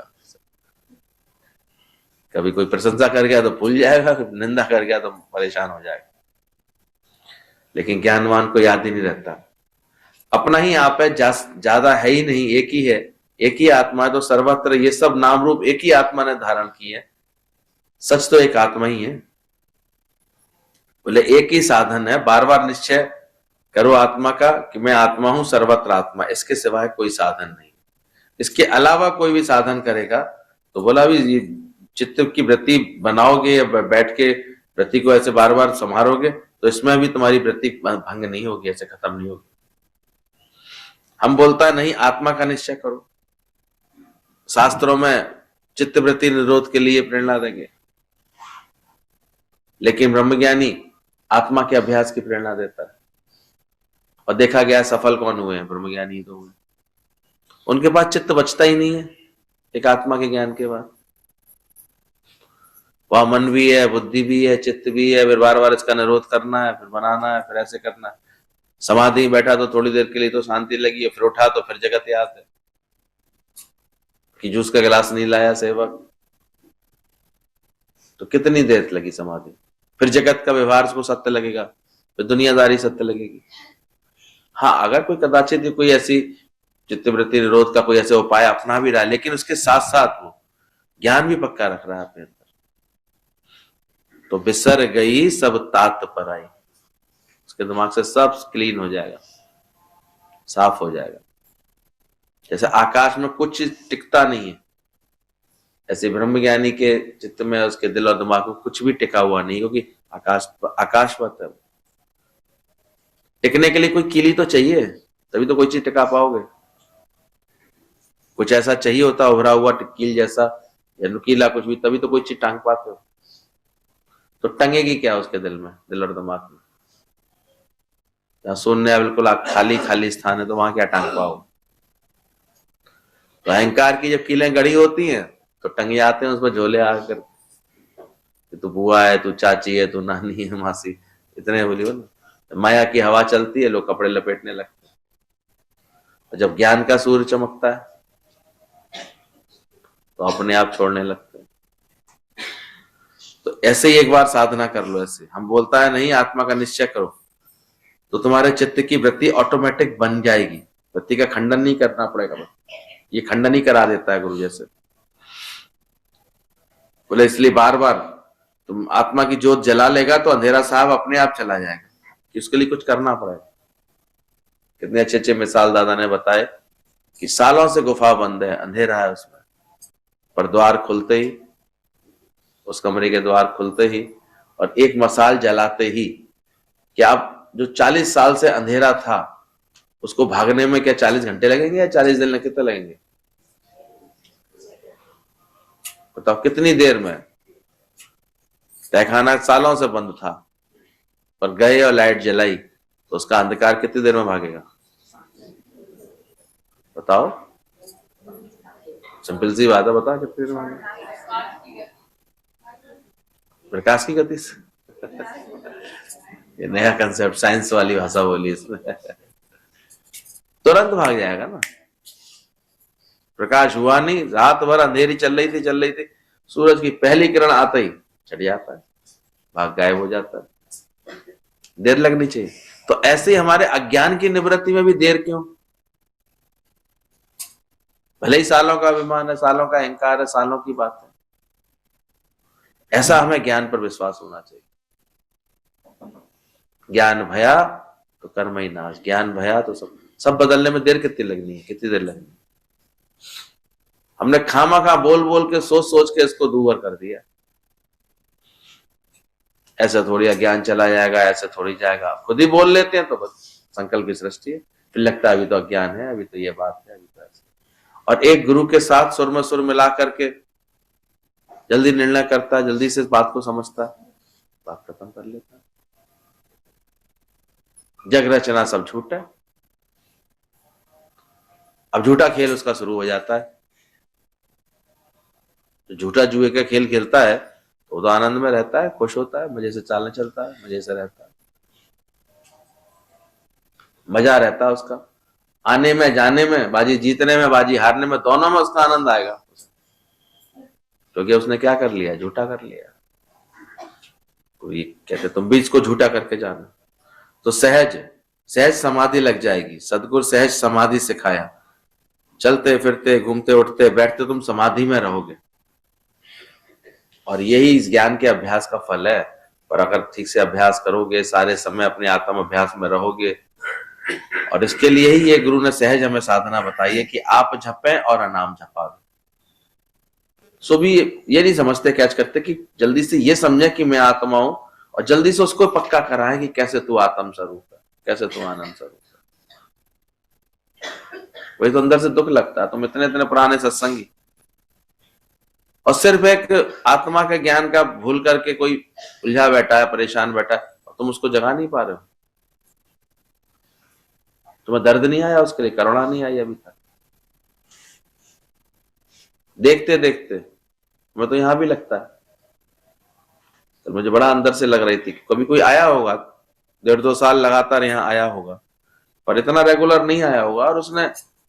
कभी कोई प्रशंसा कर गया तो भूल जाएगा, कभी निंदा कर गया तो परेशान हो जाएगा। लेकिन ज्ञानवान को याद ही नहीं रहता, अपना ही आप है, ज्यादा है ही नहीं, एक ही है, एक ही आत्मा है। तो सर्वत्र ये सब नाम रूप एक ही आत्मा ने धारण किए है, सच तो एक आत्मा ही है। बोले एक ही साधन है, बार बार निश्चय करो आत्मा का कि मैं आत्मा हूं, सर्वत्र आत्मा, इसके सिवाय कोई साधन नहीं। इसके अलावा कोई भी साधन करेगा तो बोला भी ये चित्त की वृत्ति बनाओगे या बैठ के वृत्ति को ऐसे बार बार संभारोगे तो इसमें भी तुम्हारी वृत्ति भंग नहीं होगी, ऐसे खत्म नहीं होगी। हम बोलता नहीं आत्मा का निश्चय करो, शास्त्रों में चित्त वृत्ति निरोध के लिए प्रेरणा देंगे, लेकिन ब्रह्मज्ञानी आत्मा के अभ्यास की प्रेरणा देता है। और देखा गया सफल कौन हुए हैं? ब्रह्मज्ञानी तो हुए, उनके पास चित्त बचता ही नहीं है एक आत्मा के ज्ञान के बाद। वह मन भी है, बुद्धि भी है, चित्त भी है, फिर बार बार इसका निरोध करना है, फिर बनाना है, फिर ऐसे करना है। समाधि बैठा तो थोड़ी देर के लिए तो शांति लगी है, फिर उठा तो फिर जगत याद है, कि जूस का गिलास नहीं लाया सेवक, तो कितनी देर लगी समाधि। फिर जगत का व्यवहार उसको सत्य लगेगा, फिर दुनियादारी सत्य लगेगी। हाँ, अगर कोई कदाचित कोई ऐसी चित्तवृत्ति निरोध का कोई ऐसे उपाय अपना भी रहा है, लेकिन उसके साथ साथ वो ज्ञान भी पक्का रख रहा है अपने अंदर, तो बिसर गई सब तात पर आई, उसके दिमाग से सब क्लीन हो जाएगा, साफ हो जाएगा। जैसे आकाश में कुछ टिकता नहीं है, ऐसे ब्रह्मज्ञानी के चित्त में, उसके दिल और दिमाग में कुछ भी टिका हुआ नहीं, क्योंकि आकाशवत है। टिकने के लिए कोई कीली तो चाहिए, तभी तो कोई चीज टिका पाओगे। कुछ ऐसा चाहिए होता उभरा हुआ कील जैसा या नुकीला कुछ भी, तभी तो कोई चीज टांग पाते हो। तो टंगेगी क्या उसके दिल में, दिल और दिमाग में? जहां शून्य है, बिल्कुल खाली खाली स्थान है, तो वहां क्या टांग पाओगे? तो अहंकार की जब कीलें गड़ी होती हैं तो टंगे आते हैं उसमें झोले आकर, तू बुआ है, तू चाची है, तू नानी है, मासी, इतने बोली हो ना। माया की हवा चलती है, लोग कपड़े लपेटने लगते हैं। और जब ज्ञान का सूर्य चमकता है तो अपने आप छोड़ने लगते हैं। तो ऐसे ही एक बार साधना कर लो। ऐसे हम बोलता है नहीं, आत्मा का निश्चय करो, तो तुम्हारे चित्त की वृत्ति ऑटोमेटिक बन जाएगी। वृत्ति का खंडन नहीं करना पड़ेगा, ये खंडन ही करा देता है गुरु जैसे। बोले इसलिए बार बार तुम आत्मा की जोत जला लेगा तो अंधेरा साहब अपने आप चला जाएगा, कि उसके लिए कुछ करना पड़ेगा। कितने अच्छे अच्छे मिसाल दादा ने बताए कि सालों से गुफा बंद है, अंधेरा है उसमें, पर द्वार खुलते ही, उस कमरे के द्वार खुलते ही और एक मसाल जलाते ही, क्या आप जो 40 साल से अंधेरा था उसको भागने में क्या 40 घंटे लगेंगे या 40 दिन कितने लगेंगे? बताओ कितनी देर में। तहखाना सालों से बंद था, पर गए और लाइट जलाई तो उसका अंधकार कितनी देर में भागेगा? बताओ, सिंपल सी बात है, बताओ कितनी देर में भागेगा? प्रकाश की गति से। ये नया कंसेप्ट, साइंस वाली भाषा बोली इसमें। तुरंत भाग जाएगा ना। प्रकाश हुआ नहीं, रात भर अंधेरी चल रही थी, सूरज की पहली किरण आते ही चढ़ जाता है, भाग गायब हो जाता है। देर लगनी चाहिए। तो ऐसे ही हमारे अज्ञान की निवृत्ति में भी देर क्यों? भले ही सालों का अभिमान है, सालों का अहंकार है, सालों की बात है, ऐसा हमें ज्ञान पर विश्वास होना चाहिए। ज्ञान भया तो कर्म ही नाश, ज्ञान भया तो सब बदलने में देर कितनी लगनी है? कितनी देर लगनी है? हमने खामा खा बोल बोल के सोच सोच के इसको दूर कर दिया। ऐसा थोड़ी अज्ञान चला जाएगा, ऐसे थोड़ी जाएगा। खुद ही बोल लेते हैं तो बस संकल्प की सृष्टि है, फिर लगता है अभी तो अज्ञान है, अभी तो ये बात है, अभी तो ऐसे। और एक गुरु के साथ सुर में सुर मिला करके जल्दी निर्णय करता है, जल्दी से इस बात को समझता है, बात खत्म कर लेता है। जग रचना सब झूठ है। अब झूठा खेल उसका शुरू हो जाता है। तो झूठा जुए का खेल खेलता है तो आनंद में रहता है, खुश होता है, मजे से चालने चलता है, मजे से रहता है, मजा रहता है उसका। आने में जाने में, बाजी जीतने में, बाजी हारने में, दोनों में उसका आनंद आएगा, क्योंकि उसने क्या कर लिया? झूठा कर लिया। कोई कहते तुम भी इसको झूठा करके जाना, तो सहज समाधि लग जाएगी। सदगुरु सहज समाधि सिखाया। चलते फिरते घूमते उठते बैठते तुम समाधि में रहोगे, और यही इस ज्ञान के अभ्यास का फल है। पर अगर ठीक से अभ्यास करोगे, सारे समय अपने आत्म अभ्यास में रहोगे, और इसके लिए ही ये गुरु ने सहज हमें साधना बताई है कि आप झपें और अनाम झपावे। सो भी ये नहीं समझते, कैच करते कि जल्दी से ये समझे कि मैं आत्मा हूं, और जल्दी से उसको पक्का कराएं कि कैसे तू आत्म स्वरूप है, कैसे तू आनंद स्वरूप है। वही तो अंदर से दुख लगता है। तुम इतने पुराने सत्संगी, और सिर्फ एक आत्मा के ज्ञान का भूल करके कोई उलझा बैठा है, परेशान बैठा है, और तुम उसको जगा नहीं पा रहे हो। तुम्हें दर्द नहीं आया उसके लिए, करुणा नहीं आई अभी तक। देखते देखते मैं तो यहां भी लगता है, तो मुझे बड़ा अंदर से लग रही थी। कभी कोई आया होगा, 1.5-2 साल लगातार यहाँ आया होगा, पर इतना रेगुलर नहीं आया होगा, और उसने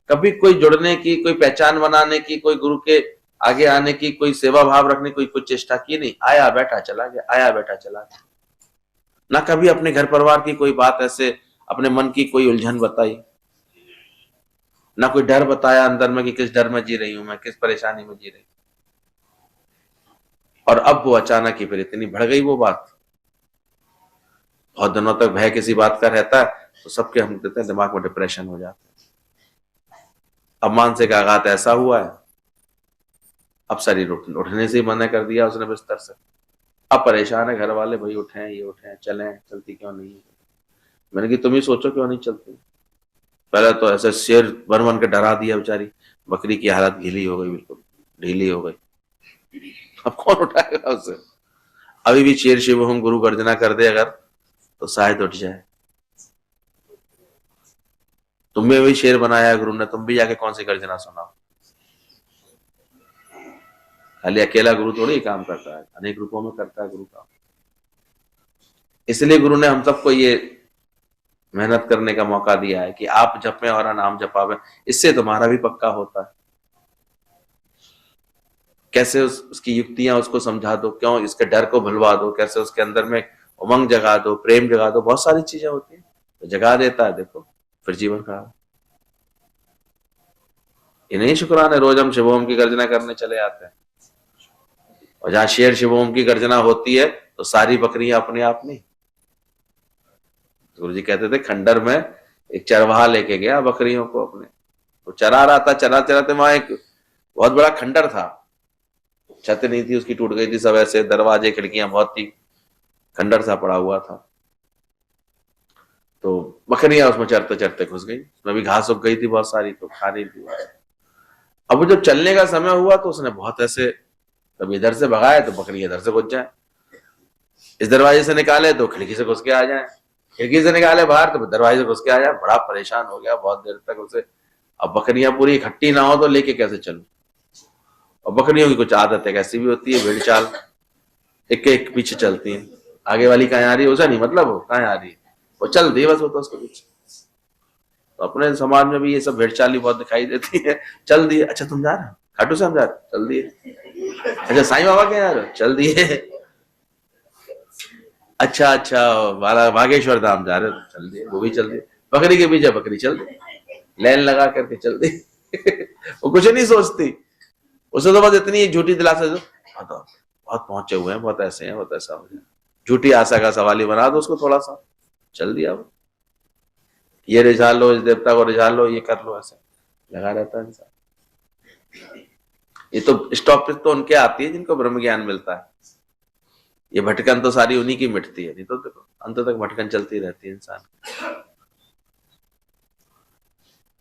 कभी कोई जुड़ने की, कोई पहचान बनाने की, कोई गुरु के आगे आने की, कोई सेवा भाव रखने की कोई चेष्टा की नहीं। आया बैठा चला गया, आया बैठा चला गया। ना कभी अपने घर परिवार की कोई बात ऐसे अपने मन की कोई उलझन बताई, ना कोई डर बताया अंदर में कि किस डर में जी रही हूं मैं, किस परेशानी में जी रही हूं। और अब वो अचानक ही फिर इतनी बढ़ गई वो बात। बहुत दिनों तक भय किसी बात का रहता है तो सबके हम देते हैं दिमाग में डिप्रेशन हो जाता है। अब मानसिक आघात ऐसा हुआ है, अब शरीर उठने से ही मना कर दिया उसने बिस्तर से। अब परेशान है घर वाले, भाई उठें, ये उठें, चलें, चलती क्यों नहीं है। मैंने कि तुम ही सोचो क्यों नहीं चलती। पहले तो ऐसे शेर बन बन के डरा दिया बेचारी, बकरी की हालत गीली हो गई, बिल्कुल ढीली हो गई। अब कौन उठाएगा उसे। अभी भी शेर शिव हम गुरु गर्जना कर दे अगर तो शायद उठ जाए। तुम्हें भी शेर बनाया गुरु ने, तुम भी जाके कौन सी गर्जना सुनाओ। खाली अकेला गुरु थोड़ी ही काम करता है, अनेक रूपों में करता है गुरु काम। इसलिए गुरु ने हम सबको ये मेहनत करने का मौका दिया है कि आप जपें और नाम जपावें, इससे तुम्हारा भी पक्का होता है। कैसे उसकी युक्तियां उसको समझा दो, क्यों इसके डर को भुलवा दो, कैसे उसके अंदर में उमंग जगा दो, प्रेम जगा दो, बहुत सारी चीजें होती है तो जगा देता है। देखो फिर जीवन खराब। ये नहीं शुक्राना रोज हम शिवोम की गर्जना करने चले आते हैं, और जहां शेर शिवोम की गर्जना होती है तो सारी बकरियां अपने आप नहीं। गुरु जी कहते थे खंडर में एक चरवाहा लेके गया बकरियों को अपने, वो चरा रहा था, चराते वहां एक बहुत बड़ा खंडर था, छत नहीं थी उसकी, टूट गई थी सब, ऐसे दरवाजे खिड़कियां बहुत थी, खंडर सा पड़ा हुआ था। तो बकरियां उसमें चरते चरते घुस गई, उसमें भी घास उग गई थी बहुत सारी, तो खा रही थी। अब वो जब चलने का समय हुआ तो उसने बहुत ऐसे कभी इधर से भगाए तो बकरी इधर से घुस जाए, इस दरवाजे से निकाले तो खिड़की से घुस के आ जाए, खिड़की से निकाले बाहर तो दरवाजे से घुस के आ जाए। बड़ा परेशान हो गया बहुत देर तक उसे। अब बकरियां पूरी इकट्ठी ना हो तो लेके कैसे चलूं। और बकरियों की कुछ आदत है कैसी भी होती है, भेड़ चाल एक एक पीछे चलती है, आगे वाली कहाँ आ रही है उसे नहीं मतलब, वो कहाँ आ रही है, वो चल दी बस, वो तो उसको पीछे। तो अपने समाज में भी ये सब भेड़ चाल बहुत दिखाई देती है। चल दिए, अच्छा तुम जा रहे हो खाटू श्याम जा रहे हो, चल दिए। अच्छा साईं बाबा के जा रहे हो, चल दिए। अच्छा बागेश्वर धाम जा रहे हो, चल दिए, वो भी चल दिए। बकरी के पीछे बकरी चल दी, लाइन लगा करके चल दी। वो कुछ नहीं सोचती, उसे तो बस इतनी झूठी दिलासा दो, बहुत पहुंचे हुए हैं, बहुत ऐसे हैं, बहुत ऐसा हो जाए, झूठी आशा का सवाल ही बना दो उसको थोड़ा सा, चल दिया वो। ये रिझा लो, इस देवता को रिझा लो, ये कर लो, ऐसे लगा रहता है इंसान। ये तो स्टॉपेज तो उनके आती है जिनको ब्रह्म ज्ञान मिलता है। ये भटकन तो सारी उन्हीं की मिटती है, नहीं तो देखो अंत तक भटकन चलती रहती है इंसान।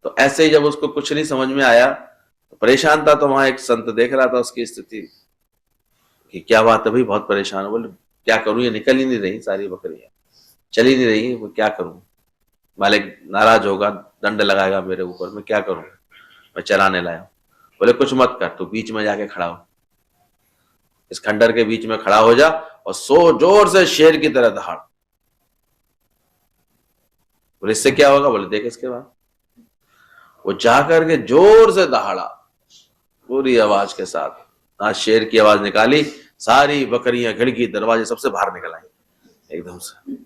तो ऐसे ही जब उसको कुछ नहीं समझ में आया, तो परेशान था, तो वहां एक संत देख रहा था उसकी स्थिति कि क्या बात है भाई, बहुत परेशान हो। बोले क्या करूं, ये निकल ही नहीं रही सारी बकरियां, चल ही नहीं रही, वो क्या करूं, मालिक नाराज होगा, दंड लगाएगा मेरे ऊपर, मैं क्या करूं, मैं चलाने लाया। बोले कुछ मत कर, तू बीच में जाके खड़ा हो, इस खंडर के बीच में खड़ा हो जा और सो जोर से शेर की तरह दहाड़। बोले इससे क्या होगा, बोले देख इसके बाद। वो जाकर के जोर से दहाड़ा पूरी आवाज के साथ, आज शेर की आवाज निकाली, सारी बकरियां खिड़की दरवाजे सबसे बाहर निकल आई, एकदम से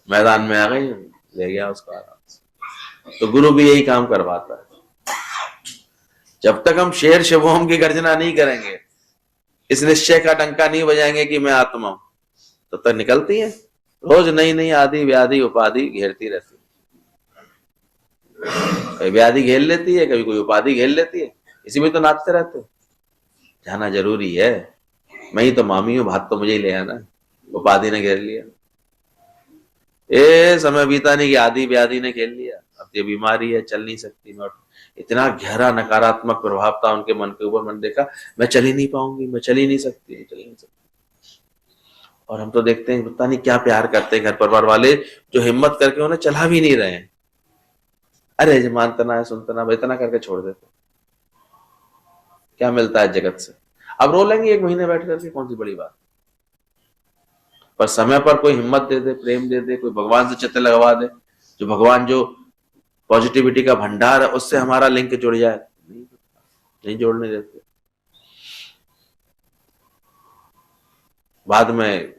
मैदान में आ गई, ले गया उसको आराम से। तो गुरु भी यही काम करवाता है। जब तक हम शेर शिवोम की गर्जना नहीं करेंगे, इस निश्चय का डंका नहीं बजाएंगे कि मैं आत्मा हूं, तब तक निकलती है रोज नई नई आदि व्याधि उपाधि घेरती रहती है। कभी व्याधि घेर लेती है, कभी कोई उपाधि घेर लेती है, इसी में तो नाचते रहते। जाना जरूरी है, मैं ही तो मामी हूं, भात तो मुझे ही ले आना, उपाधि ने घेर लिया। ए समय बीता नहीं कि आदि व्याधि ने घेर लिया, अब ये बीमारी है, चल नहीं सकती मैं। इतना गहरा नकारात्मक प्रभाव था उनके मन के ऊपर। मैंने देखा मैं चल ही नहीं पाऊंगी, मैं चल ही नहीं सकती, चल ही नहीं सकती। और हम तो देखते हैं पता नहीं क्या प्यार करते हैं घर परिवार वाले, जो हिम्मत करके उन्हें चला भी नहीं रहे हैं। अरे जो मानतना है सुनतना है, इतना करके छोड़ देते, क्या मिलता है जगत से। अब रो लेंगे एक महीने बैठ करके, कौन सी बड़ी बात। पर समय पर कोई हिम्मत दे दे, प्रेम दे दे, कोई भगवान से चित्त लगवा दे, जो भगवान जो पॉजिटिविटी का भंडार है, उससे हमारा लिंक जुड़ जाए, नहीं जोड़ने देते। बाद में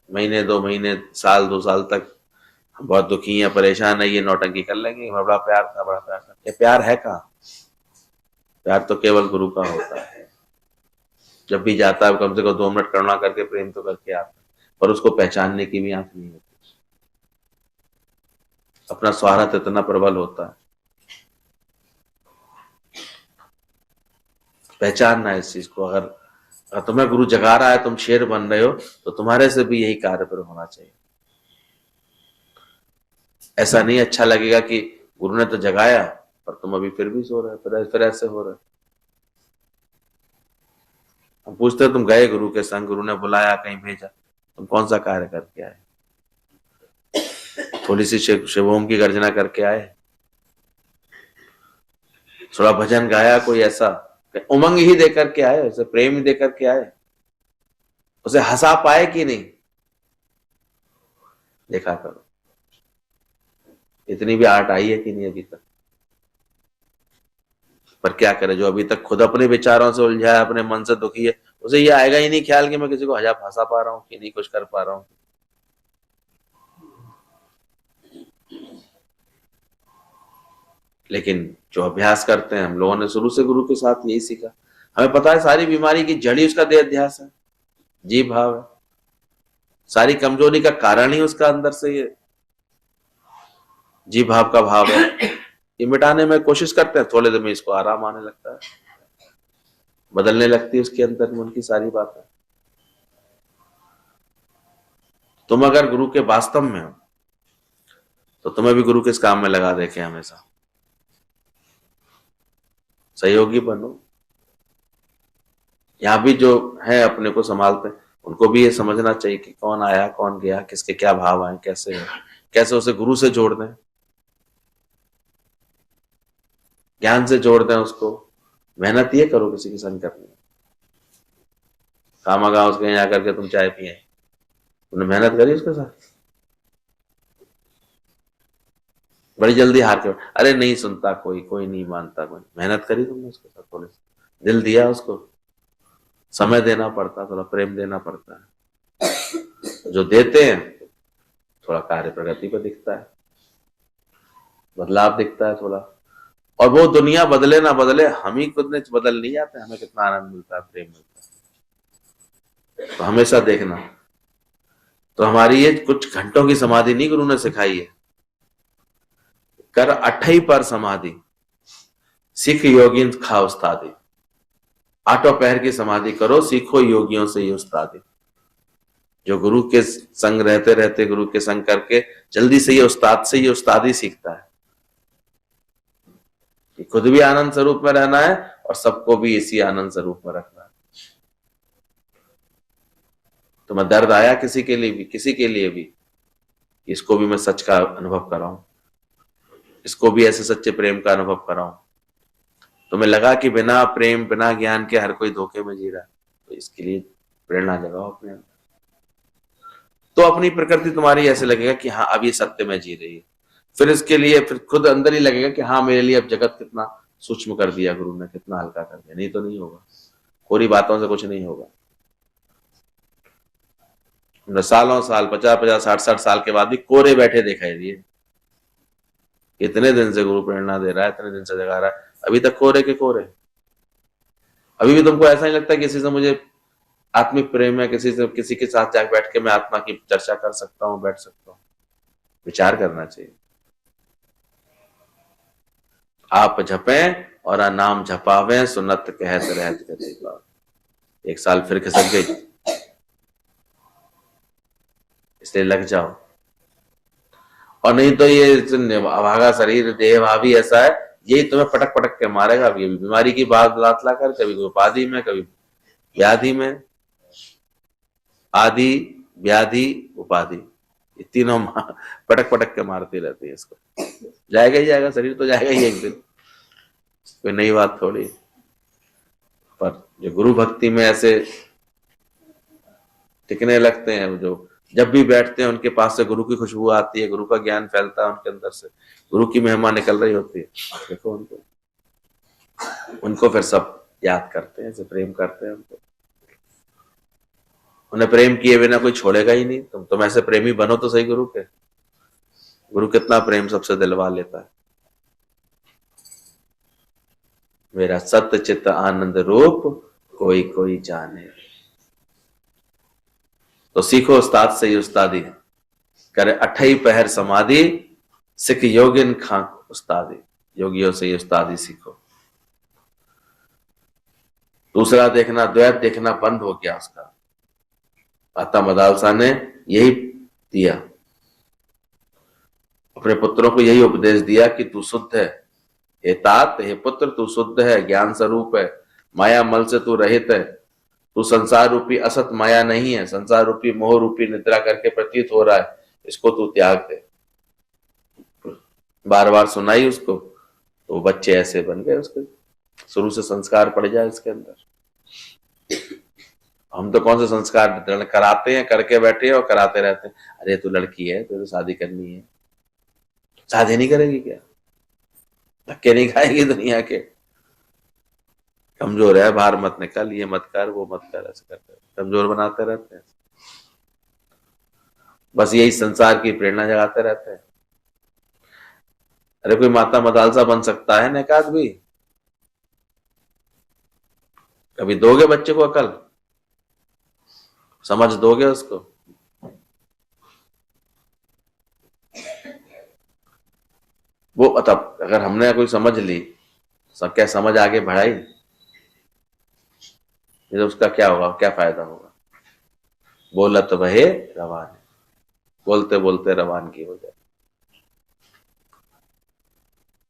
महीने 2 महीने, साल 2 साल तक हम बहुत दुखी हैं, परेशान है, ये नौटंकी कर लेंगे, बड़ा प्यार था, बड़ा प्यार था। ये प्यार है कहाँ? प्यार तो केवल गुरु का होता है। जब भी जाता है कम से कम 2 मिनट करुणा करके प्रेम तो करके आता है, पर उसको पहचानने की भी आंख नहीं होती। अपना स्वार्थ इतना प्रबल होता है, पहचानना है इस चीज को। अगर तुम्हें गुरु जगा रहा है, तुम शेर बन रहे हो, तो तुम्हारे से भी यही कार्य पर होना चाहिए। ऐसा नहीं अच्छा लगेगा कि गुरु ने तो जगाया पर तुम अभी फिर भी सो रहे हो, फिर ऐसे हो रहे हो। हम पूछते हैं, तुम गए गुरु के संग, गुरु ने बुलाया, कहीं भेजा, तुम कौन सा कार्य करके आए? थोड़ी सी शिव ओम की गर्जना करके आए? थोड़ा भजन गाया? कोई ऐसा उमंग ही देकर के आए? उसे प्रेम ही देकर के आए? उसे हंसा पाए कि नहीं? देखा करो, इतनी भी आर्ट आई है कि नहीं अभी तक? पर क्या करे, जो अभी तक खुद अपने विचारों से उलझा है, अपने मन से दुखी है, उसे ये आएगा ही नहीं ख्याल कि मैं किसी को हंसा पा रहा हूं कि नहीं, कुछ कर पा रहा हूं। लेकिन जो अभ्यास करते हैं, हम लोगों ने शुरू से गुरु के साथ यही सीखा। हमें पता है सारी बीमारी की जड़ ही उसका देह अध्यास है, जीव भाव है। सारी कमजोरी का कारण ही उसका अंदर से ये जीव भाव का भाव है। ये मिटाने में कोशिश करते हैं, थोड़े देर में इसको आराम आने लगता है, बदलने लगती है उसके अंदर मन की सारी बातें। तुम अगर गुरु के वास्तव में हो तो तुम्हें भी गुरु किस काम में लगा देखे, हमेशा सहयोगी बनो। यहां भी जो है अपने को संभालते हैं, उनको भी ये समझना चाहिए कि कौन आया कौन गया, किसके क्या भाव आए, कैसे उसे गुरु से जोड़ दें, ज्ञान से जोड़ दें उसको। मेहनत ये करो किसी के संग करनी। कामागा उसके यहाँ आकर के तुम चाय पिए, तुमने मेहनत करी उसके साथ? बड़ी जल्दी हार के, अरे नहीं सुनता कोई नहीं मानता कोई। मेहनत करी तुमने उसके साथ, थोड़े से दिल दिया उसको, समय देना पड़ता, थोड़ा प्रेम देना पड़ता है। जो देते हैं थोड़ा कार्य प्रगति पर दिखता है, बदलाव दिखता है थोड़ा। और वो दुनिया बदले ना बदले, हम ही खुद ने बदल नहीं जाते, हमें कितना आनंद मिलता है, प्रेम मिलता है। तो हमेशा देखना। तो हमारी ये कुछ घंटों की समाधि नहीं गुरु ने सिखाई है, कर 28 पर समाधि, सिख योगी खा उस्तादी। 8 पहर की समाधि करो, सीखो योगियों से ये उस्तादी। जो गुरु के संग रहते रहते, गुरु के संग करके जल्दी से ये उस्ताद से ये उस्तादी सीखता है कि खुद भी आनंद स्वरूप में रहना है और सबको भी इसी आनंद स्वरूप में रखना है। तो मैं दर्द आया किसी के लिए भी, इसको भी मैं सच का अनुभव कराऊं, इसको भी ऐसे सच्चे प्रेम का अनुभव कराऊं। तुम्हें लगा कि बिना प्रेम बिना ज्ञान के हर कोई धोखे में जी रहा है, तो इसके लिए प्रेरणा जगाओ अपने अंदर। तो अपनी प्रकृति तुम्हारी ऐसे लगेगा कि हाँ अब ये सत्य में जी रही है। फिर इसके लिए फिर खुद अंदर ही लगेगा कि हाँ मेरे लिए अब जगत कितना सूक्ष्म कर दिया गुरु ने, कितना हल्का कर दिया। नहीं तो नहीं होगा, कोरी बातों से कुछ नहीं होगा। सालों साल 50-50 60-60 साल के बाद भी कोरे बैठे दिखाई दिए। इतने दिन से गुरु प्रेरणा दे रहा है, इतने दिन से जगा रहा है, अभी तक कोरे के कोरे। अभी भी तुमको ऐसा नहीं लगता किसी से मुझे आत्मिक प्रेम है, किसी के साथ जाकर बैठ के मैं आत्मा की चर्चा कर सकता हूं, बैठ सकता हूं? विचार करना चाहिए। आप जपें और नाम झपावें, सुनत कहत रहत गति पावें। 1 साल फिर खिसक गई, इसलिए लग जाओ। और नहीं तो ये अभागा शरीर देहभावी ऐसा है, यही तुम्हें पटक पटक के मारेगा। ये बीमारी की बात लात लाकर, कभी उपाधि में, कभी व्याधि में। आदि, व्याधि, उपाधि, ये तीनों पटक पटक के मारती रहती है इसको। जाएगा ही जाएगा, शरीर तो जाएगा ही एक दिन, कोई नई बात थोड़ी। पर जो गुरु भक्ति में ऐसे टिकने लगते हैं, जो जब भी बैठते हैं उनके पास से गुरु की खुशबू आती है, गुरु का ज्ञान फैलता है उनके अंदर से, गुरु की महिमा निकल रही होती है। देखो उनको फिर सब याद करते हैं, प्रेम करते हैं उनको। उन्हें प्रेम किए बिना कोई छोड़ेगा ही नहीं। तुम ऐसे प्रेमी बनो तो सही गुरु के। गुरु कितना प्रेम सबसे दिलवा लेता है। मेरा सत्य चित्त आनंद रूप कोई कोई जाने। तो सीखो उस्ताद से ही उस्तादी, करे अठई पहर समाधि, सिख योगिन खां उस्तादी। योगियों से ही उस्तादी सीखो। दूसरा देखना, द्वैत देखना बंद हो गया उसका। माता मदालसा ने यही दिया, अपने पुत्रों को यही उपदेश दिया कि तू शुद्ध है हे तात, हे पुत्र तू शुद्ध है, ज्ञान स्वरूप है, माया मल से तू रहित है, तू संसार रूपी असत माया नहीं है, संसार रूपी मोह रूपी निद्रा करके प्रतीत हो रहा है, इसको तू त्याग दे। बार बार सुनाई उसको, तो बच्चे ऐसे बन गए, उसके शुरू से संस्कार पड़ जाए इसके अंदर। हम तो कौन से संस्कार कराते हैं, करके बैठे हैं और कराते रहते हैं। अरे तू लड़की है, तुझे शादी करनी है, शादी नहीं करेगी क्या? धक्के नहीं खाएगी दुनिया के? कमजोर है, बाहर मत निकल, ये मत कर, वो मत कर, ऐसे करते कमजोर बनाते रहते हैं। बस यही संसार की प्रेरणा जगाते रहते हैं। अरे कोई माता मदालसा बन सकता है ना एक आदमी? कभी दोगे बच्चे को अकल, समझ दोगे उसको? वो मतलब अगर हमने कोई समझ ली, क्या समझ आगे बढ़ाई, तो उसका क्या होगा, क्या फायदा होगा? बोलत बहे रवान, बोलते बोलते रवान की हो जाए।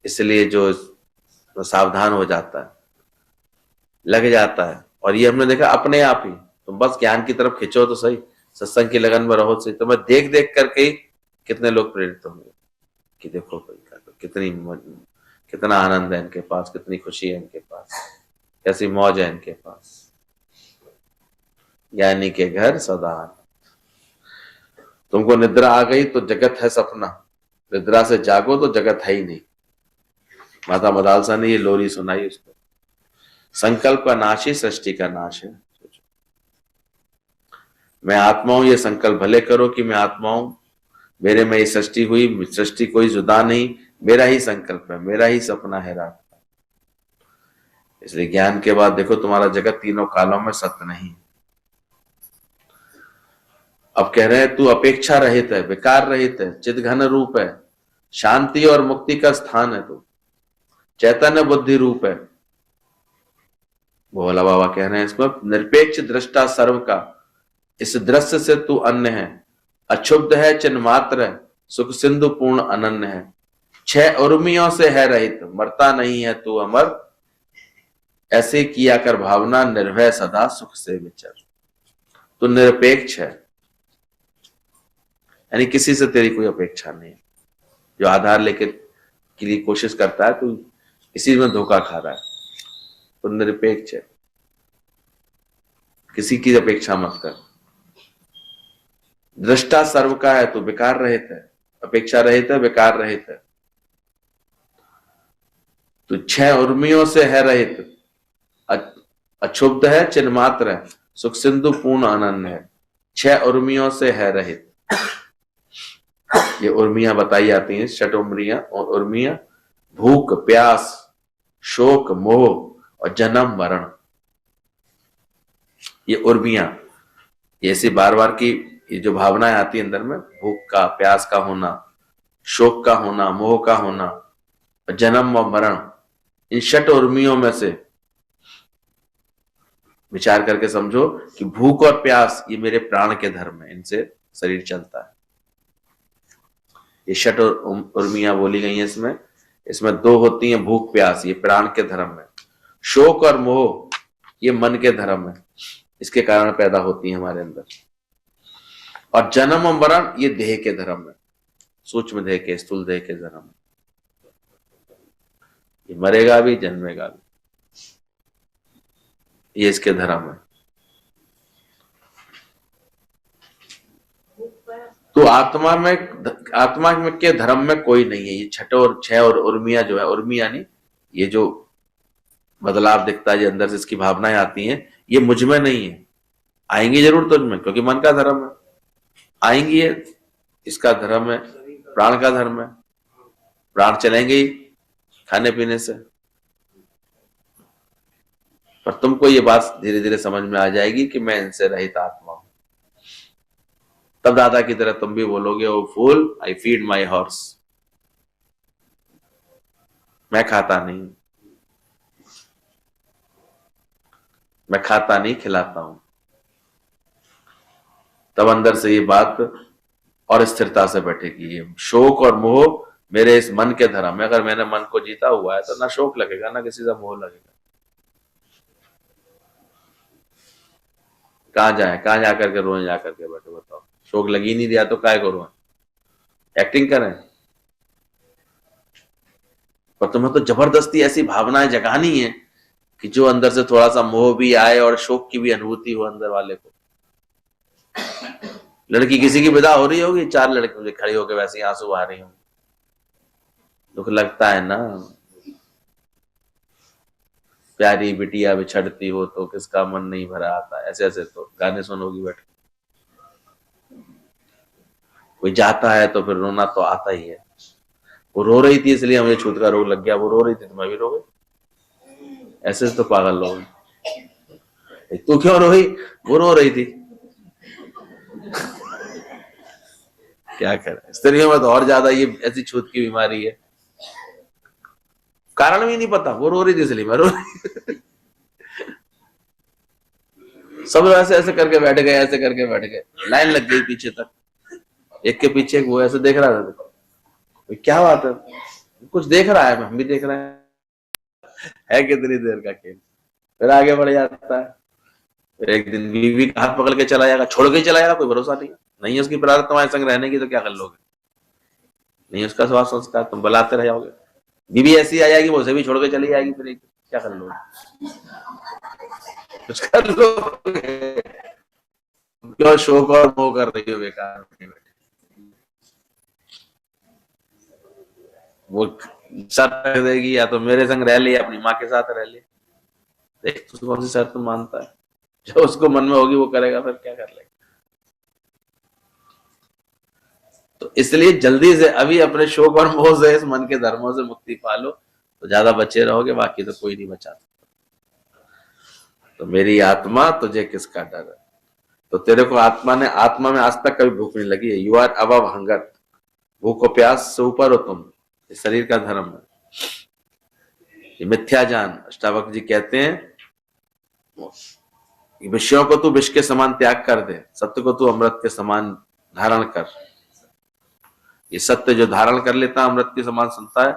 इसलिए जो सावधान हो जाता है, लग जाता है, और ये हमने देखा अपने आप ही। तुम बस ज्ञान की तरफ खिंचो तो सही, सत्संग की लगन में रहो तो सही, तो मैं देख देख करके ही कितने लोग प्रेरित होंगे कि देखो कितना आनंद है इनके पास, कितनी खुशी है इनके पास, कैसी मौज है इनके पास। ज्ञानी के घर सदा। तुमको निद्रा आ गई तो जगत है सपना, निद्रा से जागो तो जगत है ही नहीं। माता मदालसा ने ये लोरी सुनाई उसको। संकल्प का नाश ही सृष्टि का नाश है। मैं आत्मा हूं, ये संकल्प भले करो कि मैं आत्मा हूं, मेरे में ये सृष्टि हुई, सृष्टि कोई जुदा नहीं, मेरा ही संकल्प है, मेरा ही सपना है रात का। इसलिए ज्ञान के बाद देखो तुम्हारा जगत तीनों कालों में सत्य नहीं। अब कह रहे हैं तू अपेक्षा रहित है, विकार रहित है, चिद घन रूप है, शांति और मुक्ति का स्थान है, तू चैतन्य बुद्धि रूप है। भोला बाबा कह रहे हैं इसमें, निरपेक्ष दृष्टा सर्व का, इस दृश्य से तू अन्य है, अक्षुब्ध है, चिन्ह मात्र है, सुख सिंधु पूर्ण अनन्य है, छह उर्मियों से है रहित, मरता नहीं है तू अमर, ऐसे किया कर भावना, निर्भय सदा सुख से विचर। तू निरपेक्ष है, यानी किसी से तेरी कोई अपेक्षा नहीं है। जो आधार लेके के लिए कोशिश करता है, तू इसी में धोखा खा रहा है। तो निरपेक्ष है, किसी की अपेक्षा मत कर। दृष्टा सर्व का है, तो विकार रहित है, अपेक्षा रहित है, विकार रहित है। तो छह उर्मियों से है रहित, अक्षुब्ध है, चिन्ह मात्र है, सुख सिंधु पूर्ण अनन्य है, छह उर्मियों से है रहित। ये उर्मियां बताई जाती हैं, षट उर्मियां। और उर्मियां भूख, प्यास, शोक, मोह और जन्म मरण। ये उर्मियां, ऐसी बार बार की ये जो भावनाएं आती है अंदर में, भूख का, प्यास का होना, शोक का होना, मोह का होना और जन्म व मरण, इन षट उर्मियों में से विचार करके समझो कि भूख और प्यास ये मेरे प्राण के धर्म है, इनसे शरीर चलता है। ये षट उर्मियां बोली गई हैं इसमें दो होती हैं, भूख प्यास ये प्राण के धर्म है, शोक और मोह ये मन के धर्म है, इसके कारण पैदा होती है हमारे अंदर, और जन्म और मरण ये देह के धर्म है, सूक्ष्म देह के, स्थूल देह के धर्म है। ये मरेगा भी, जन्मेगा भी, ये इसके धर्म है। तो आत्मा में के धर्म में कोई नहीं है। ये छठ और छह और उर्मिया जो है, उर्मी यानी ये जो बदलाव दिखता है, ये अंदर से इसकी भावनाएं आती हैं, ये मुझ में नहीं है। आएंगी जरूर तुझ में, क्योंकि मन का धर्म है। आएंगी, ये इसका धर्म है, प्राण का धर्म है। प्राण चलेंगे ही खाने पीने से। पर तुमको ये बात धीरे धीरे समझ में आ जाएगी कि मैं इनसे रहित आत्मा हूं। तब दादा की तरह तुम भी बोलोगे, ओ फूल, आई फीड माई हॉर्स। मैं खाता नहीं, मैं खाता नहीं, खिलाता हूं। तब अंदर से ये बात और स्थिरता से बैठेगी। ये शोक और मोह मेरे इस मन के धर्म में, अगर मैंने मन को जीता हुआ है तो ना शोक लगेगा, ना किसी का मोह लगेगा। कहां जाए, कहां जाकर के रोए, जाकर के बैठे, बताओ। शोक लगी नहीं दिया तो काय को रोए, एक्टिंग करें। पर तुम्हें तो जबरदस्ती ऐसी भावनाएं जगानी है कि जो अंदर से थोड़ा सा मोह भी आए और शोक की भी अनुभूति हो अंदर वाले को। लड़की किसी की विदा हो रही होगी, 4 लड़के मुझे खड़ी होकर वैसे ही आंसू आ रही होंगे, दुख लगता है ना। प्यारी बिटिया बिछड़ती हो तो किसका मन नहीं भरा आता। ऐसे ऐसे तो गाने सुनोगी बैठ। कोई जाता है तो फिर रोना तो आता ही है। वो रो रही थी इसलिए मुझे छूत का रोग लग गया, वो रो रही थी तो मैं भी रो गई। ऐसे तो पागल लोग। तू क्यों रोई? वो रो रही थी। क्या करें, स्त्रियों में तो और ज्यादा ये ऐसी छूत की बीमारी है। कारण भी नहीं पता, वो रो रही थी इसलिए मैं रो रही। सब ऐसे ऐसे करके बैठ गए, ऐसे करके बैठ गए, लाइन लग गई पीछे तक, एक के पीछे वो ऐसे देख रहा था। क्या बात है, कुछ देख रहा है, हम भी देख रहे हैं, कितनी देर का खेल। फिर आगे बढ़ जाता है। फिर एक दिन बीवी का हाथ पकड़ के चला जाएगा, छोड़ के चला जाएगा, कोई भरोसा नहीं। नहीं उसकी प्रारब्ध तुम्हारे संग रहने की तो क्या कर लोगे, नहीं उसका स्वास्थ्य संस्कार, तुम बुलाते रह जाओगे। बीवी ऐसी आ जाएगी, वो उसे भी छोड़ के चली जाएगी, फिर क्या कर लोगे, कुछ कर लोगे। क्यों शोक और मोह कर रही हो बेकार। वो शर्त रख देगी, या तो मेरे संग रह ले या अपनी माँ के साथ रह ले। देख तू कौन सी शर्त मानता है, जो उसको मन में होगी वो करेगा, फिर क्या कर लेगा। तो इसलिए जल्दी से अभी अपने शोक और मोह से, इस मन के धर्मों से मुक्ति पालो, तो ज्यादा बचे रहोगे, बाकी तो कोई नहीं बचा सकता। तो मेरी आत्मा तुझे किसका डर है। तो तेरे को आत्मा में आज तक कभी भूख नहीं लगी है। यू आर अबव हंगर, भूख और प्यास से ऊपर हो तुम। इस शरीर का धर्म है ये मिथ्या ज्ञान। अष्टावक्र जी कहते हैं विषयों को तू विष के समान त्याग कर दे, सत्य को तू अमृत के समान धारण कर। ये सत्य जो धारण कर लेता अमृत के समान सुनता है।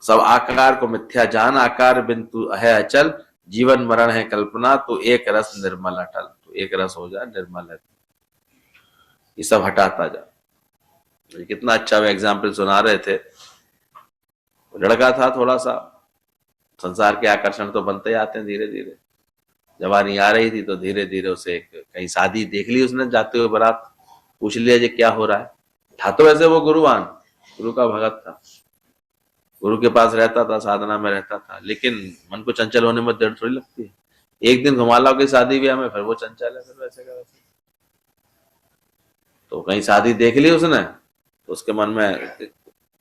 सब आकार को मिथ्या जान, आकार बिन तू है अचल, जीवन मरण है कल्पना, तो एक रस निर्मल अटल। तो एक रस हो जाए निर्मल है, ये सब हटाता जा। ये कितना अच्छा वो एग्जाम्पल सुना रहे थे। लड़का था, थोड़ा सा संसार के आकर्षण तो बनते ही आते हैं धीरे धीरे। जवानी आ रही थी तो धीरे धीरे उसे कहीं शादी देख ली उसने, जाते हुए बारात, पूछ लिया जी क्या हो रहा है। था तो वैसे वो गुरुवान, गुरु का भगत था, गुरु के पास रहता था, साधना में रहता था, लेकिन मन को चंचल होने में देर थोड़ी लगती है। एक दिन घुमा लाओ कि शादी ब्याह में, फिर वो चंचल है, फिर वैसे का वैसे। तो कहीं शादी देख ली उसने, तो उसके मन में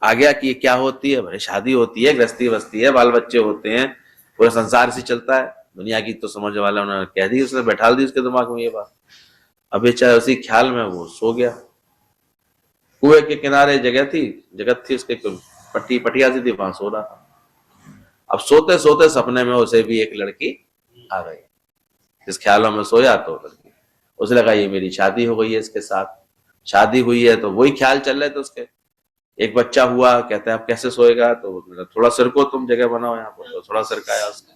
आ गया कि ये क्या होती है। भाई शादी होती है, गृहस्थी वस्ती है, बाल बच्चे होते हैं, पूरा संसार से चलता है, दुनिया की तो समझ वाला उन्होंने कह दी, उसने बैठा दी उसके दिमाग में ये बात। अभी चाहे उसी ख्याल में वो सो गया। कुएं के किनारे जगह थी उसके, पटिया सी थी, वहां सो रहा था। अब सोते सोते सपने में उसे भी एक लड़की आ गई। जिस ख्यालों में सोया तो लड़की, उसे लगा ये मेरी शादी हो गई है, इसके साथ शादी हुई है, तो वही ख्याल चल रहे थे उसके। एक बच्चा हुआ, कहते हैं अब कैसे सोएगा, तो थोड़ा सिर को तुम जगह बनाओ यहाँ पर, तो थोड़ा सिर खाया उसने।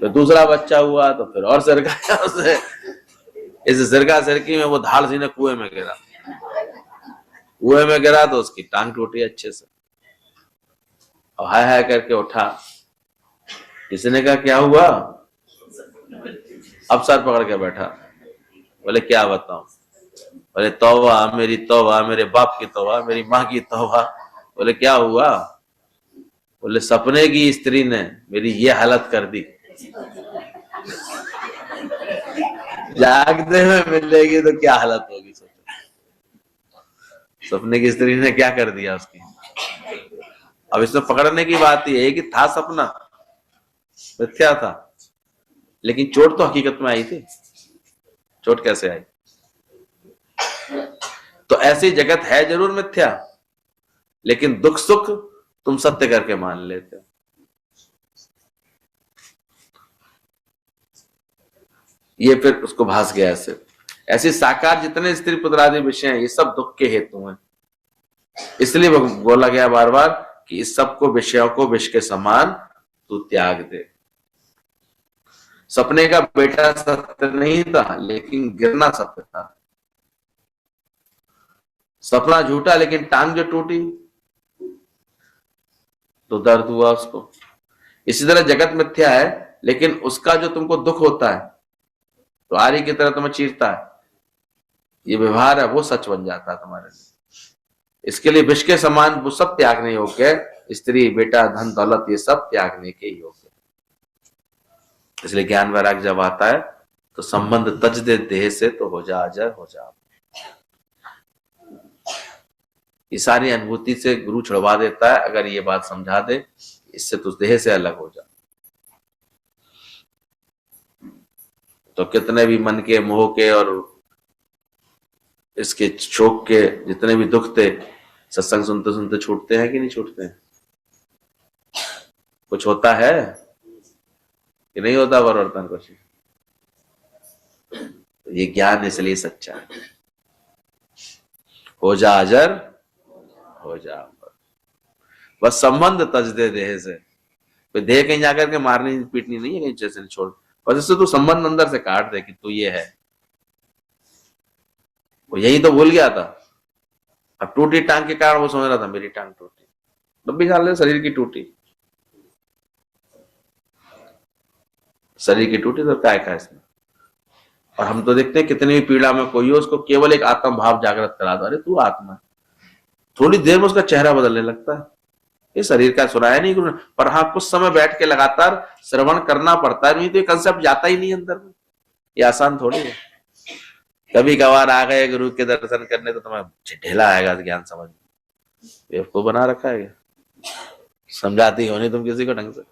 फिर दूसरा बच्चा हुआ तो फिर और सिर खाया उसे। इस सिरका सिरकी में वो धाड़ सीने कुएं में गिरा। कुएं में गिरा तो उसकी टांग टूटी अच्छे से, और हाय हाय करके उठा। किसी ने कहा क्या हुआ, अब सर पकड़ के बैठा। बोले क्या बताऊं, बोले तौबा, मेरी तौबा, मेरे बाप की तौबा, मेरी माँ की तौबा। बोले क्या हुआ? बोले सपने की स्त्री ने मेरी ये हालत कर दी, जागते में मिलेगी तो क्या हालत होगी। सपने की स्त्री ने क्या कर दिया उसकी। अब इसमें पकड़ने की बात यह है कि था सपना, मिथ्या था, लेकिन चोट तो हकीकत में आई थी। चोट कैसे आई? तो ऐसी जगत है जरूर मिथ्या, लेकिन दुख सुख तुम सत्य करके मान लेते हो। ये फिर उसको भास गया ऐसे। ऐसे साकार जितने स्त्री पुत्र आदि विषय हैं, ये सब दुख के हेतु हैं। इसलिए बोला गया बार बार कि इस सब को, विषयों को विष के समान तू त्याग दे। सपने का बेटा सत्य नहीं था, लेकिन गिरना सत्य था। सपना झूठा, लेकिन टांग जो टूटी तो दर्द हुआ उसको। इसी तरह जगत मिथ्या है, लेकिन उसका जो तुमको दुख होता है तो आरी की तरह तुम्हें चीरता है, ये व्यवहार है, वो सच बन जाता है तुम्हारे लिए। इसके लिए विष के समान वो सब त्यागने योग्य, स्त्री बेटा धन दौलत ये सब त्यागने के योग्य। इसलिए ज्ञान वैराग्य जब आता है तो संबंध तज दे देह से, तो हो जा अजर हो जा। ये सारी अनुभूति से गुरु छुड़वा देता है अगर ये बात समझा दे, इससे तो देह से अलग हो जा। तो कितने भी मन के, मोह के और इसके शोक के जितने भी दुख थे, सत्संग सुनते सुनते छूटते हैं कि नहीं छूटते हैं? कुछ होता है कि नहीं होता परिवर्तन कुछ? तो ये ज्ञान इसलिए सच्चा है। हो जा अजर हो जा, बस संबंध तज दे देह से। कोई देह कहीं जाकर के मारनी पीटनी नहीं है, कहीं जैसे छोड़, बस इससे तू संबंध अंदर से काट दे कि तू ये है। वो यही तो भूल गया था। अब टूटी टांग के कारण वो समझ रहा था मेरी टांग टूटी। 90 साल शरीर की टूटी, शरीर की टूटी तो क्या है इसमें। और हम तो देखते हैं कितनी भी पीड़ा में कोई हो, उसको केवल एक आत्म भाव जागृत करा दो, अरे तू आत्मा है, थोड़ी देर में उसका चेहरा बदलने लगता है। ये शरीर का सुनाया नहीं गुरु ने, पर हाँ कुछ समय बैठ के लगातार श्रवण करना पड़ता है, नहीं तो ये कंसेप्ट जाता ही नहीं अंदर में। ये आसान थोड़ी है। कभी कभार आ गए गुरु के दर्शन करने तो तुम्हें ढेला आएगा ज्ञान समझ में, बेवकूफ बना रखा है, समझाती हो नहीं तुम किसी को ढंग से।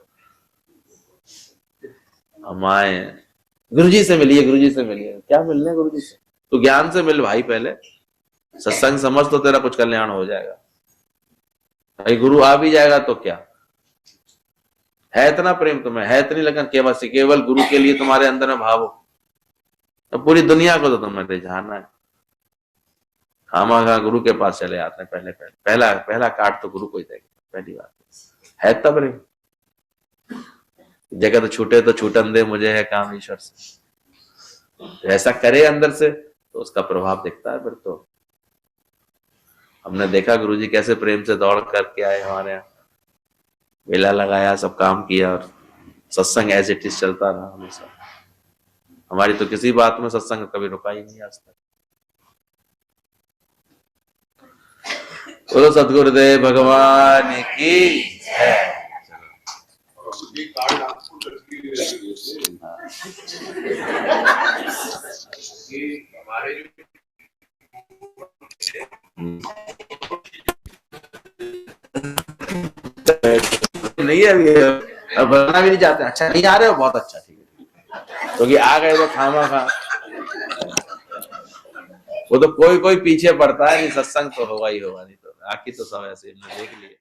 हम आए गुरुजी से मिलिए, गुरुजी से मिलिए, क्या मिलने गुरुजी से? तो ज्ञान से मिल भाई, पहले सत्संग समझ तो तेरा कुछ कल्याण हो जाएगा। भाई गुरु आ भी जाएगा तो क्या है, इतना प्रेम तुम्हें है, इतनी लगन केवल गुरु के लिए तुम्हारे अंदर में भाव हो, तो पूरी दुनिया को तो तुम्हें रिझाना है। खामा गुरु के पास चले आते हैं, पहला काट तो गुरु को ही देगा, पहली बात है तब रे। जगत छूटे तो छूटन दे, मुझे है काम ईश्वर से। ऐसा करे अंदर से तो उसका प्रभाव दिखता है। फिर तो हमने देखा गुरुजी कैसे प्रेम से दौड़ करके आए हमारे यहाँ, मेला लगाया, सब काम किया, और सत्संग एज इट इज चलता रहा हमेशा। हमारी तो किसी बात में सत्संग कभी रुका ही नहीं आज तक। बोलो सतगुरुदेव भगवान की जय। नहीं है अभी, अब बनना भी नहीं चाहते। अच्छा नहीं आ रहे हो, बहुत अच्छा, ठीक है, क्योंकि आ गए तो खामा खा। वो तो कोई पीछे पड़ता है नहीं, सत्संग तो होगा ही होगा, नहीं तो बाकी तो सब ऐसे देख लिए।